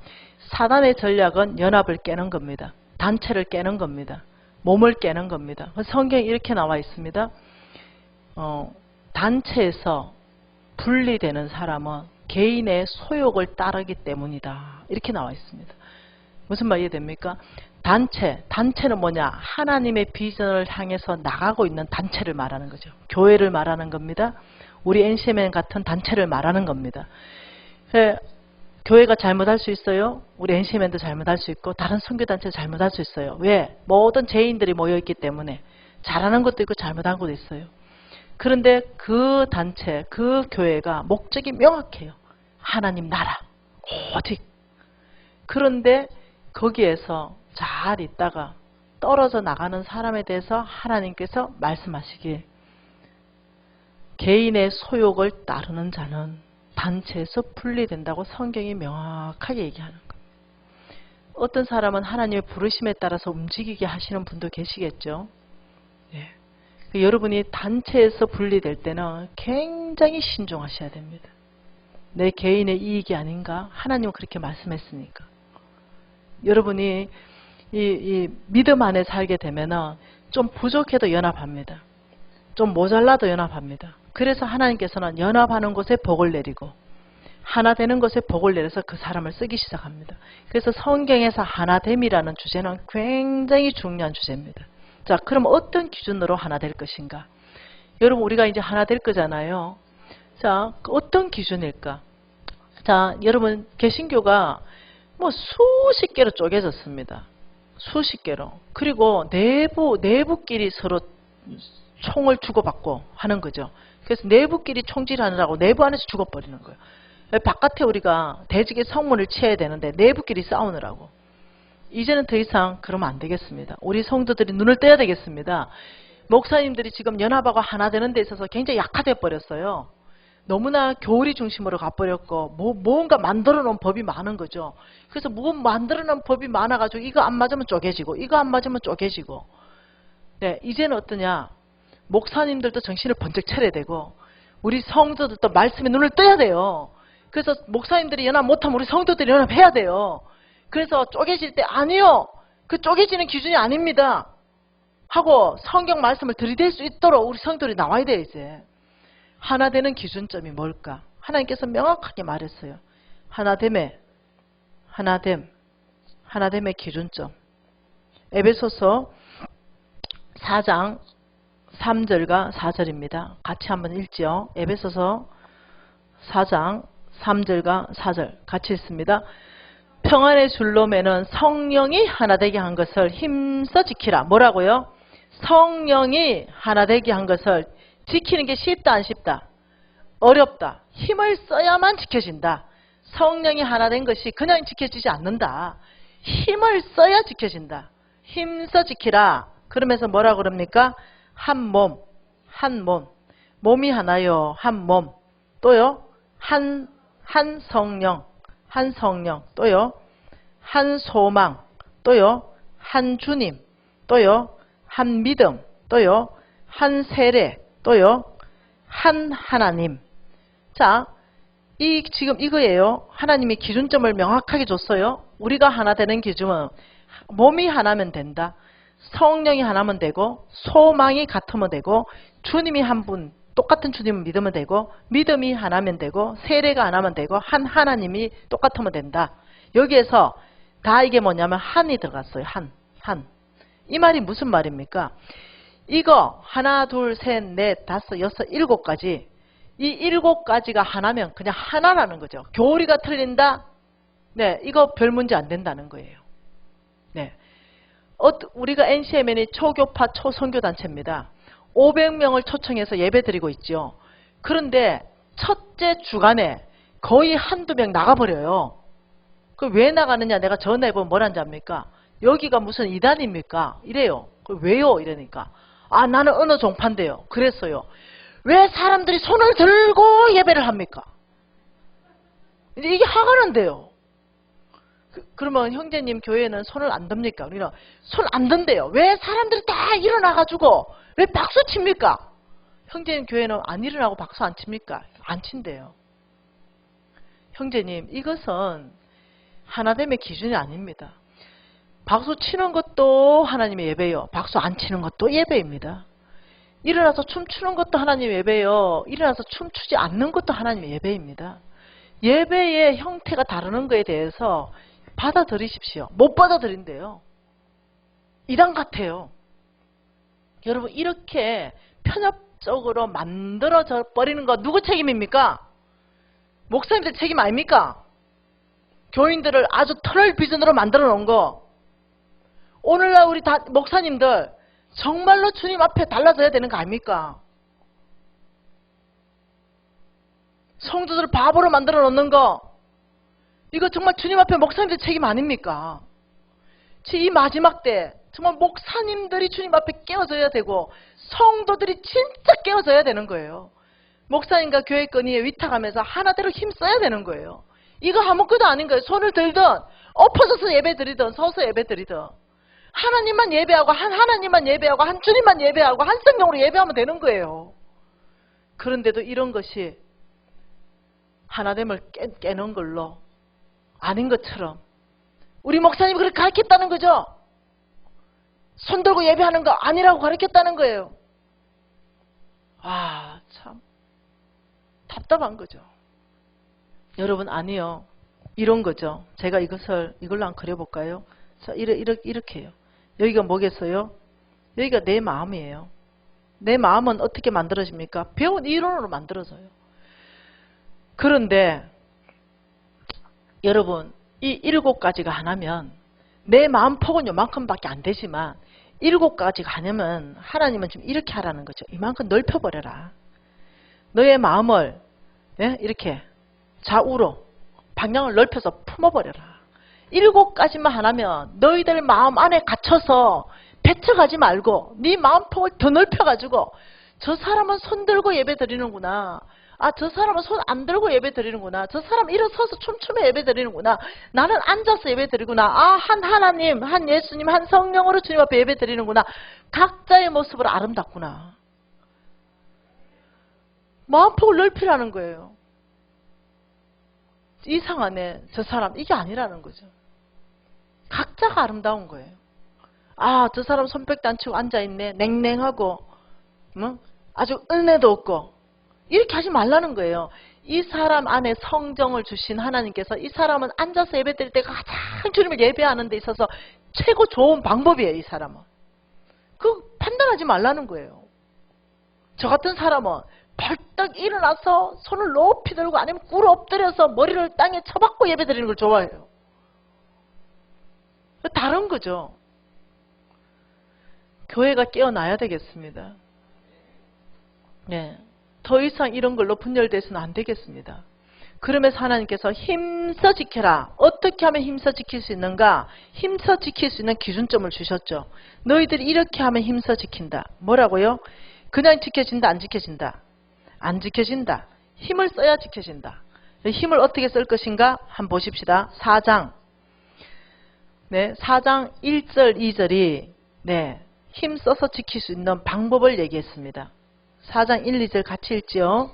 사단의 전략은 연합을 깨는 겁니다. 단체를 깨는 겁니다. 몸을 깨는 겁니다. 성경에 이렇게 나와 있습니다. 단체에서 분리되는 사람은 개인의 소욕을 따르기 때문이다. 이렇게 나와 있습니다. 무슨 말 이해됩니까? 단체는 뭐냐? 하나님의 비전을 향해서 나가고 있는 단체를 말하는 거죠. 교회를 말하는 겁니다. 우리 NCMN 같은 단체를 말하는 겁니다. 교회가 잘못할 수 있어요. 우리 NCMN도 잘못할 수 있고 다른 선교단체도 잘못할 수 있어요. 왜? 모든 죄인들이 모여있기 때문에 잘하는 것도 있고 잘못한 것도 있어요. 그런데 그 단체, 그 교회가 목적이 명확해요. 하나님 나라, 오직. 그런데 거기에서 잘 있다가 떨어져 나가는 사람에 대해서 하나님께서 말씀하시길 개인의 소욕을 따르는 자는 단체에서 분리된다고 성경이 명확하게 얘기하는 겁니다. 어떤 사람은 하나님의 부르심에 따라서 움직이게 하시는 분도 계시겠죠. 여러분이 단체에서 분리될 때는 굉장히 신중하셔야 됩니다. 내 개인의 이익이 아닌가? 하나님은 그렇게 말씀했으니까. 여러분이 이 믿음 안에 살게 되면은 좀 부족해도 연합합니다. 좀 모자라도 연합합니다. 그래서 하나님께서는 연합하는 곳에 복을 내리고 하나 되는 것에 복을 내려서 그 사람을 쓰기 시작합니다. 그래서 성경에서 하나됨이라는 주제는 굉장히 중요한 주제입니다. 자, 그럼 어떤 기준으로 하나 될 것인가? 여러분 우리가 이제 하나 될 거잖아요. 자, 어떤 기준일까? 자, 여러분 개신교가 뭐 수십 개로 쪼개졌습니다. 수십 개로. 그리고 내부끼리 서로 총을 주고받고 하는 거죠. 그래서 내부끼리 총질하느라고 내부 안에서 죽어버리는 거예요. 바깥에 우리가 대직의 성문을 취해야 되는데 내부끼리 싸우느라고. 이제는 더 이상 그러면 안 되겠습니다. 우리 성도들이 눈을 떼야 되겠습니다. 목사님들이 지금 연합하고 하나 되는 데 있어서 굉장히 약화돼 버렸어요. 너무나 교리 중심으로 가버렸고 뭔가 만들어 놓은 법이 많은 거죠. 그래서 만들어 놓은 법이 많아가지고 이거 안 맞으면 쪼개지고 이거 안 맞으면 쪼개지고. 네, 이제는 어떠냐? 목사님들도 정신을 번쩍 차려야 되고 우리 성도들도 말씀에 눈을 떠야 돼요. 그래서 목사님들이 연합 못하면 우리 성도들이 연합해야 돼요. 그래서 쪼개질 때 아니요. 그 쪼개지는 기준이 아닙니다. 하고 성경 말씀을 들이댈 수 있도록 우리 성도들이 나와야 돼요. 이제. 하나 되는 기준점이 뭘까? 하나님께서 명확하게 말했어요. 하나됨의 기준점. 에베소서 4장 3절과 4절입니다. 같이 한번 읽죠. 에베소서 4장 3절과 4절 같이 읽습니다. 평안의 줄로 매는 성령이 하나 되게 한 것을 힘써 지키라. 뭐라고요? 성령이 하나 되게 한 것을 지키는 게 쉽다 안 쉽다? 어렵다. 힘을 써야만 지켜진다. 성령이 하나 된 것이 그냥 지켜지지 않는다. 힘을 써야 지켜진다. 힘써 지키라. 그러면서 뭐라 그럽니까? 한 몸. 몸이 하나요. 한 몸. 또요. 한 성령. 또요. 한 소망. 또요. 한 주님. 또요. 한 믿음. 또요. 한 세례. 또요. 한 하나님. 자, 지금 이거예요. 하나님이 기준점을 명확하게 줬어요. 우리가 하나 되는 기준은 몸이 하나면 된다. 성령이 하나면 되고 소망이 같으면 되고 주님이 한 분 똑같은 주님을 믿으면 되고 믿음이 하나면 되고 세례가 하나면 되고 한 하나님이 똑같으면 된다. 여기에서 다 이게 뭐냐면 한이 들어갔어요. 한. 이 말이 무슨 말입니까? 이거 하나, 둘, 셋, 넷, 다섯, 여섯, 일곱 가지. 이 일곱 가지가 하나면 그냥 하나라는 거죠. 교리가 틀린다? 네, 이거 별 문제 안 된다는 거예요. 네. 우리가 NCMN이 초교파 초선교단체입니다. 500명을 초청해서 예배 드리고 있죠. 그런데 첫째 주간에 거의 한두 명 나가버려요. 그 왜 나가느냐 내가 전화해보면 뭐라는지 압니까? 여기가 무슨 이단입니까? 이래요. 왜요? 이러니까 아 나는 어느 종파인데요. 그랬어요. 왜 사람들이 손을 들고 예배를 합니까? 이게 화가 난대요. 그러면 형제님 교회는 손을 안 듭니까? 우리는 손 안 든대요. 왜 사람들이 다 일어나가지고 왜 박수 칩니까? 형제님 교회는 안 일어나고 박수 안 칩니까? 안 친대요. 형제님 이것은 하나됨의 기준이 아닙니다. 박수 치는 것도 하나님의 예배요. 박수 안 치는 것도 예배입니다. 일어나서 춤추는 것도 하나님의 예배요. 일어나서 춤추지 않는 것도 하나님의 예배입니다. 예배의 형태가 다르는 것에 대해서 받아들이십시오. 못 받아들인대요. 이단 같아요. 여러분 이렇게 편협적으로 만들어져 버리는 거 누구 책임입니까? 목사님들 책임 아닙니까? 교인들을 아주 터널 비전으로 만들어 놓은 거. 오늘날 우리 다 목사님들 정말로 주님 앞에 달라져야 되는 거 아닙니까? 성도들을 바보로 만들어 놓는 거. 이거 정말 주님 앞에 목사님들 책임 아닙니까? 이 마지막 때 정말 목사님들이 주님 앞에 깨어져야 되고 성도들이 진짜 깨어져야 되는 거예요. 목사님과 교회권 위에 위탁하면서 하나대로 힘써야 되는 거예요. 이거 아무것도 아닌 거예요. 손을 들든 엎어져서 예배 드리든 서서 예배 드리든 하나님만 예배하고 하나님만 예배하고 한 주님만 예배하고 한 성령으로 예배하면 되는 거예요. 그런데도 이런 것이 하나됨을 깨는 걸로 아닌 것처럼 우리 목사님이 그렇게 가르쳤다는 거죠. 손 들고 예배하는 거 아니라고 가르쳤다는 거예요. 아, 참 답답한 거죠. 여러분 아니요. 이런 거죠. 제가 이걸로 한번 그려볼까요? 자, 이렇게 해요. 여기가 뭐겠어요? 여기가 내 마음이에요. 내 마음은 어떻게 만들어집니까? 배운 이론으로 만들어져요. 그런데 여러분 이 7가지가 하나면 내 마음 폭은 요만큼밖에 안 되지만 7가지가 하냐면 하나님은 지금 이렇게 하라는 거죠. 이만큼 넓혀버려라. 너의 마음을 이렇게 좌우로 방향을 넓혀서 품어버려라. 7가지만 하나면 너희들 마음 안에 갇혀서 배쳐가지 말고 네 마음폭을 더 넓혀가지고 저 사람은 손 들고 예배 드리는구나. 아, 저 사람은 손 안 들고 예배 드리는구나. 저 사람 일어서서 춤추며 예배 드리는구나. 나는 앉아서 예배 드리구나. 아, 한 하나님, 한 예수님, 한 성령으로 주님 앞에 예배 드리는구나. 각자의 모습으로 아름답구나. 마음폭을 넓히라는 거예요. 이상하네. 저 사람 이게 아니라는 거죠. 각자가 아름다운 거예요. 아, 저 사람 손뼉도 안 치고 앉아있네. 냉랭하고 아주 은혜도 없고 이렇게 하지 말라는 거예요. 이 사람 안에 성정을 주신 하나님께서 이 사람은 앉아서 예배 드릴 때 가장 주님을 예배하는 데 있어서 최고 좋은 방법이에요. 이 사람은. 그 판단하지 말라는 거예요. 저 같은 사람은 벌떡 일어나서 손을 높이 들고 아니면 꿇어 엎드려서 머리를 땅에 쳐박고 예배 드리는 걸 좋아해요. 다른 거죠. 교회가 깨어나야 되겠습니다. 네. 더 이상 이런 걸로 분열돼서는 안 되겠습니다. 그러면서 하나님께서 힘써 지켜라. 어떻게 하면 힘써 지킬 수 있는가? 힘써 지킬 수 있는 기준점을 주셨죠. 너희들이 이렇게 하면 힘써 지킨다. 뭐라고요? 그냥 지켜진다, 안 지켜진다? 안 지켜진다. 힘을 써야 지켜진다. 힘을 어떻게 쓸 것인가? 한번 보십시다. 4장. 네, 4장 1절, 2절이 힘 써서 지킬 수 있는 방법을 얘기했습니다. 4장 1, 2절 같이 읽지요.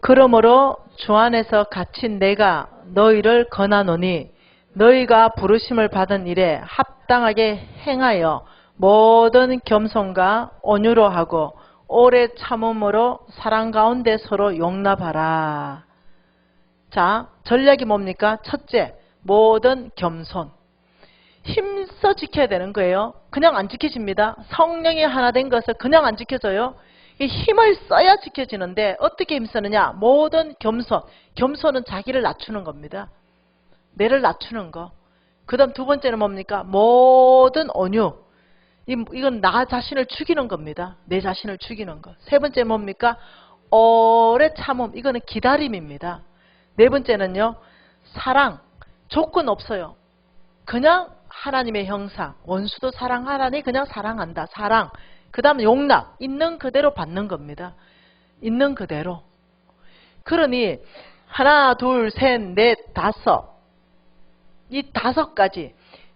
그러므로 주 안에서 갇힌 내가 너희를 권하노니 너희가 부르심을 받은 일에 합당하게 행하여 모든 겸손과 온유로 하고 오래 참음으로 사랑 가운데 서로 용납하라. 자, 전략이 뭡니까? 첫째, 모든 겸손. 힘 힘써 지켜야 되는 거예요. 그냥 안 지켜집니다. 성령이 하나 된 것을 그냥 안 지켜져요. 이 힘을 써야 지켜지는데 어떻게 힘쓰느냐? 모든 겸손. 겸손은 자기를 낮추는 겁니다. 내를 낮추는 거. 그 다음 두 번째는 뭡니까? 모든 온유. 이건 나 자신을 죽이는 겁니다. 내 자신을 죽이는 거. 세 번째 뭡니까? 오래 참음. 이거는 기다림입니다. 네 번째는요. 사랑. 조건 없어요. 그냥 하나님의 형상. 원수도 사랑하라니 그냥 사랑한다. 사랑. 그 다음 용납. 있는 그대로 받는 겁니다. 있는 그대로. 그러니 하나, 둘, 셋, 넷, 다섯. 이 5가지.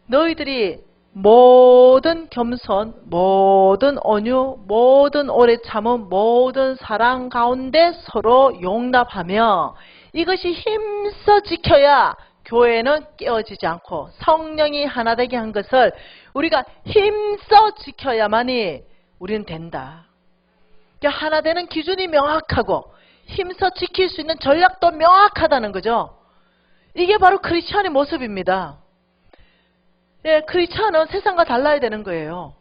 너희들이 모든 겸손, 모든 온유, 모든 오래 참음, 모든 사랑 가운데 서로 용납하며 이것이 힘써 지켜야 교회는 깨어지지 않고 성령이 하나 되게 한 것을 우리가 힘써 지켜야만이 우리는 된다. 그러니까 하나 되는 기준이 명확하고 힘써 지킬 수 있는 전략도 명확하다는 거죠. 이게 바로 크리스찬의 모습입니다. 예, 크리스찬은 세상과 달라야 되는 거예요.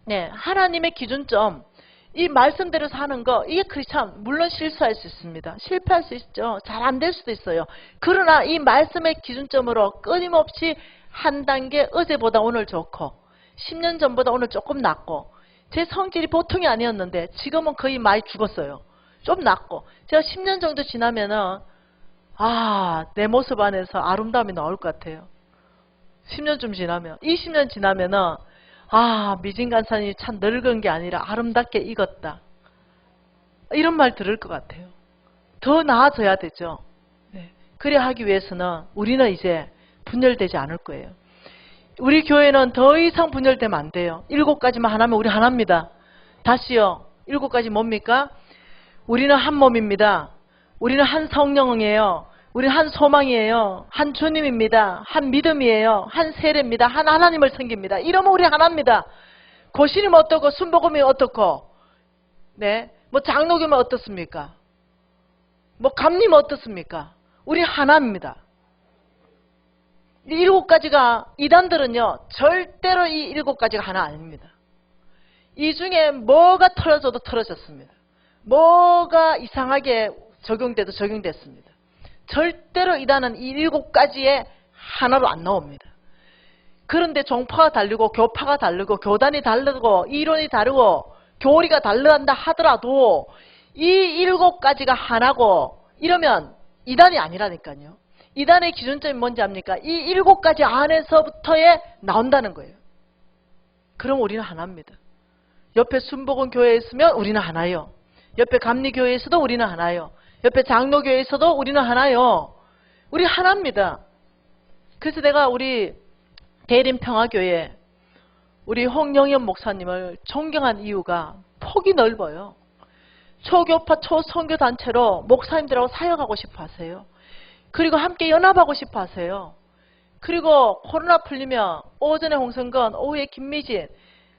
네, 하나님의 기준점, 이 말씀대로 사는 거, 이게 크리스찬. 물론 실수할 수 있습니다. 실패할 수 있죠. 잘 안 될 수도 있어요. 그러나 이 말씀의 기준점으로 끊임없이 한 단계 어제보다 오늘 좋고 10년 전보다 오늘 조금 낫고 제 성질이 보통이 아니었는데 지금은 거의 많이 죽었어요. 좀 낫고 제가 10년 정도 지나면은 내 모습 안에서 아름다움이 나올 것 같아요. 10년쯤 지나면, 20년 지나면은 미진 간사님이 참 늙은 게 아니라 아름답게 익었다. 이런 말 들을 것 같아요. 더 나아져야 되죠. 네. 그래야 하기 위해서는 우리는 이제 분열되지 않을 거예요. 우리 교회는 더 이상 분열되면 안 돼요. 7가지만 하나면 우리 하나입니다. 다시요. 7가지 뭡니까? 우리는 한 몸입니다. 우리는 한 성령이에요. 우리는 한 소망이에요. 한 주님입니다. 한 믿음이에요. 한 세례입니다. 한 하나님을 섬깁니다. 이러면 우리 하나입니다. 고신이면 어떻고 순복음이 어떻고 네, 뭐 장로교면 어떻습니까? 뭐 감리면 어떻습니까? 우리 하나입니다. 이 7가지가 이단들은요 절대로 이 7가지가 하나 아닙니다. 이 중에 뭐가 틀어져도 틀어졌습니다. 뭐가 이상하게 적용돼도 적용됐습니다. 절대로 이단은 이 7가지에 하나로 안 나옵니다. 그런데 종파가 다르고 교파가 다르고 교단이 다르고 이론이 다르고 교리가 다르다 하더라도 이 7가지가 하나고 이러면 이단이 아니라니까요. 이단의 기준점이 뭔지 압니까? 이 7가지 안에서부터에 나온다는 거예요. 그럼 우리는 하나입니다. 옆에 순복음 교회에 있으면 우리는 하나요. 옆에 감리교회에서도 우리는 하나요. 옆에 장로교회에서도 우리는 하나요. 우리 하나입니다. 그래서 내가 우리 대림평화교회 우리 홍영현 목사님을 존경한 이유가 폭이 넓어요. 초교파 초선교단체로 목사님들하고 사역하고 싶어 하세요. 그리고 함께 연합하고 싶어 하세요. 그리고 코로나 풀리면 오전에 홍성건, 오후에 김미진,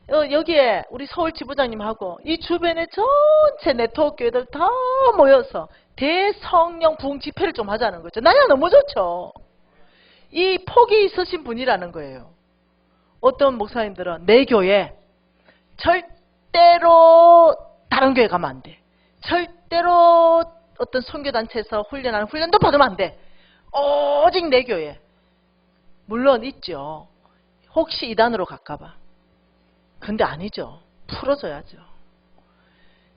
여기에 우리 서울 지부장님하고 이 주변에 전체 네트워크 교회들 다 모여서 대성령 부흥 집회를 좀 하자는 거죠. 나야 너무 좋죠. 이 폭이 있으신 분이라는 거예요. 어떤 목사님들은 내 교회 절대로 다른 교회 가면 안 돼. 절대로 어떤 선교단체에서 훈련하는 훈련도 받으면 안 돼. 오직 내 교회. 물론 있죠. 혹시 이단으로 갈까봐. 근데 아니죠. 풀어줘야죠.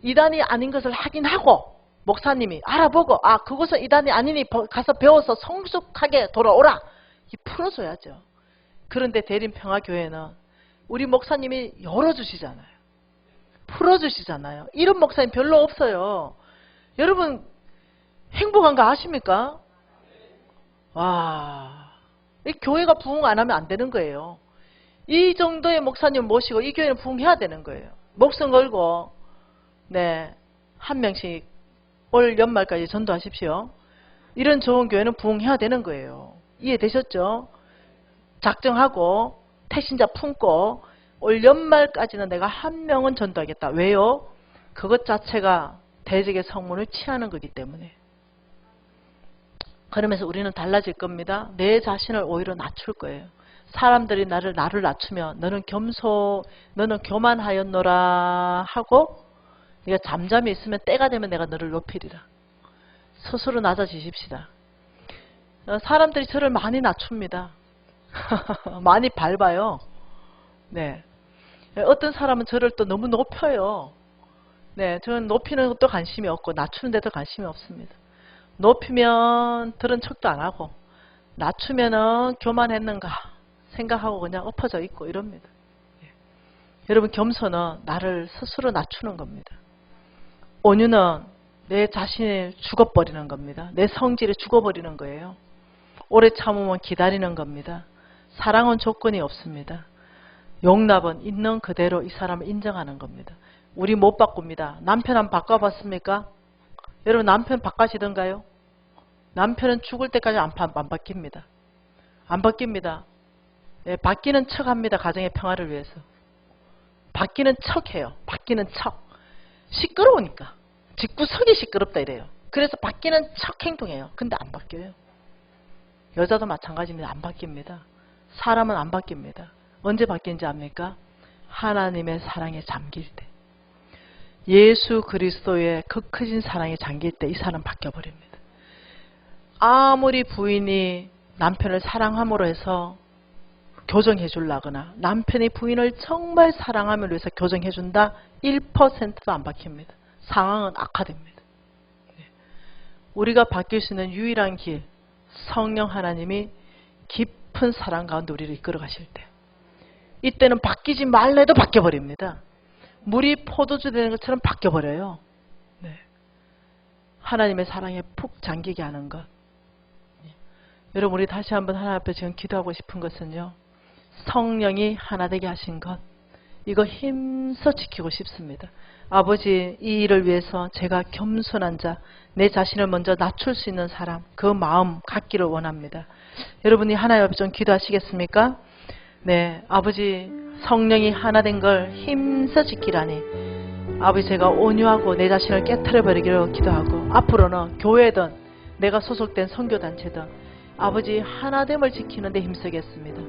이단이 아닌 것을 확인하고 목사님이 알아보고 그것은 이단이 아니니 가서 배워서 성숙하게 돌아오라. 풀어줘야죠. 그런데 대림평화교회는 우리 목사님이 열어주시잖아요. 풀어주시잖아요. 이런 목사님 별로 없어요. 여러분 행복한 거 아십니까? 와, 이 교회가 부흥 안 하면 안 되는 거예요. 이 정도의 목사님 모시고 이 교회는 부흥해야 되는 거예요. 목숨 걸고 한 명씩 올 연말까지 전도하십시오. 이런 좋은 교회는 부흥해야 되는 거예요. 이해되셨죠? 작정하고 태신자 품고 올 연말까지는 내가 한 명은 전도하겠다. 왜요? 그것 자체가 대적의 성문을 취하는 거기 때문에. 그러면서 우리는 달라질 겁니다. 내 자신을 오히려 낮출 거예요. 사람들이 나를 낮추면 너는 교만하였노라 하고 네가 잠잠히 있으면 때가 되면 내가 너를 높이리라. 스스로 낮아지십시다. 사람들이 저를 많이 낮춥니다. 많이 밟아요. 네. 어떤 사람은 저를 또 너무 높여요. 네, 저는 높이는 것도 관심이 없고 낮추는 데도 관심이 없습니다. 높이면 들은 척도 안 하고 낮추면은 교만했는가 생각하고 그냥 엎어져 있고 이럽니다. 예. 여러분, 겸손은 나를 스스로 낮추는 겁니다. 온유는 내 자신을 죽어버리는 겁니다. 내 성질을 죽어버리는 거예요. 오래 참으면 기다리는 겁니다. 사랑은 조건이 없습니다. 용납은 있는 그대로 이 사람을 인정하는 겁니다. 우리 못 바꿉니다. 남편 한번 바꿔봤습니까? 여러분, 남편 바꿔시던가요? 남편은 죽을 때까지 안 바뀝니다. 안 바뀝니다. 예, 바뀌는 척 합니다. 가정의 평화를 위해서. 바뀌는 척 해요. 바뀌는 척. 시끄러우니까. 집구석이 시끄럽다 이래요. 그래서 바뀌는 척 행동해요. 근데 안 바뀌어요. 여자도 마찬가지입니다. 안 바뀝니다. 사람은 안 바뀝니다. 언제 바뀌는지 압니까? 하나님의 사랑에 잠길 때. 예수 그리스도의 그 크신 사랑에 잠길 때 이 사람 바뀌어버립니다. 아무리 부인이 남편을 사랑함으로 해서 교정해 주려거나 남편이 부인을 정말 사랑함으로 해서 교정해 준다 1%도 안 바뀝니다. 상황은 악화됩니다. 우리가 바뀔 수 있는 유일한 길, 성령 하나님이 깊은 사랑 가운데 우리를 이끌어 가실 때, 이때는 바뀌지 말래도 바뀌어버립니다. 물이 포도주 되는 것처럼 바뀌어버려요. 네. 하나님의 사랑에 푹 잠기게 하는 것. 여러분, 우리 다시 한번 하나님 앞에 지금 기도하고 싶은 것은요, 성령이 하나 되게 하신 것, 이거 힘써 지키고 싶습니다. 아버지, 이 일을 위해서 제가 겸손한 자, 내 자신을 먼저 낮출 수 있는 사람, 그 마음 갖기를 원합니다. 여러분이 하나님 앞에 좀 기도하시겠습니까? 네, 아버지, 성령이 하나 된 걸 힘써 지키라니 아버지, 제가 온유하고 내 자신을 깨트려버리기로 기도하고, 앞으로는 교회든 내가 소속된 선교단체든 아버지 하나됨을 지키는 데 힘쓰겠습니다.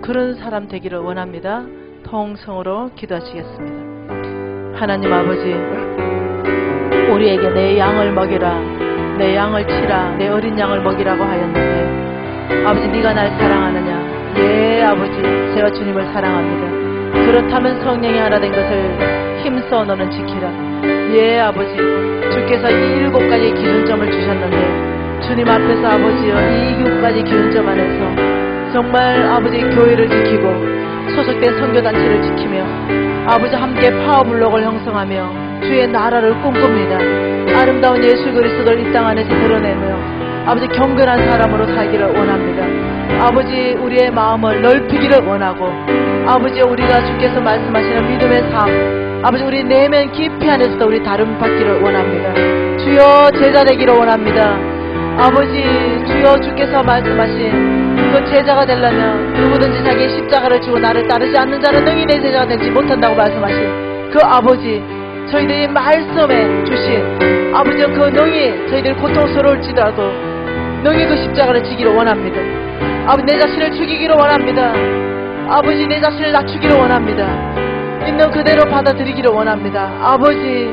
그런 사람 되기를 원합니다. 통성으로 기도하시겠습니다. 하나님 아버지, 우리에게 내 양을 먹이라, 내 양을 치라, 내 어린 양을 먹이라고 하였는데 아버지, 네가 날 사랑하느냐? 예, 아버지, 제가 주님을 사랑합니다. 그렇다면 성령이 하나 된 것을 힘써 너는 지키라. 예, 아버지, 주께서 이 7가지 기준점을 주셨는데 주님 앞에서 아버지여, 이 6가지 기준점 안에서 정말 아버지 교회를 지키고 소속된 선교단체를 지키며 아버지 함께 파워블록을 형성하며 주의 나라를 꿈꿉니다. 아름다운 예수 그리스도를 이 땅 안에서 드러내며 아버지 경건한 사람으로 살기를 원합니다. 아버지, 우리의 마음을 넓히기를 원하고 아버지, 우리가 주께서 말씀하시는 믿음의 삶, 아버지, 우리 내면 깊이 안에서도 우리 다름 받기를 원합니다. 주여, 제자 되기를 원합니다. 아버지, 주여, 주께서 말씀하신 그 제자가 되려면 누구든지 자기 십자가를 지고 나를 따르지 않는 자는 능히 내 제자가 되지 못한다고 말씀하신 그 아버지, 저희들이 말씀에 주신 아버지, 그 능히 저희들이 고통스러울지라도 능히 그 십자가를 지기를 원합니다. 아버지, 내 자신을 죽이기를 원합니다. 아버지, 내 자신을 낮추기를 원합니다. 있는 그대로 받아들이기를 원합니다. 아버지,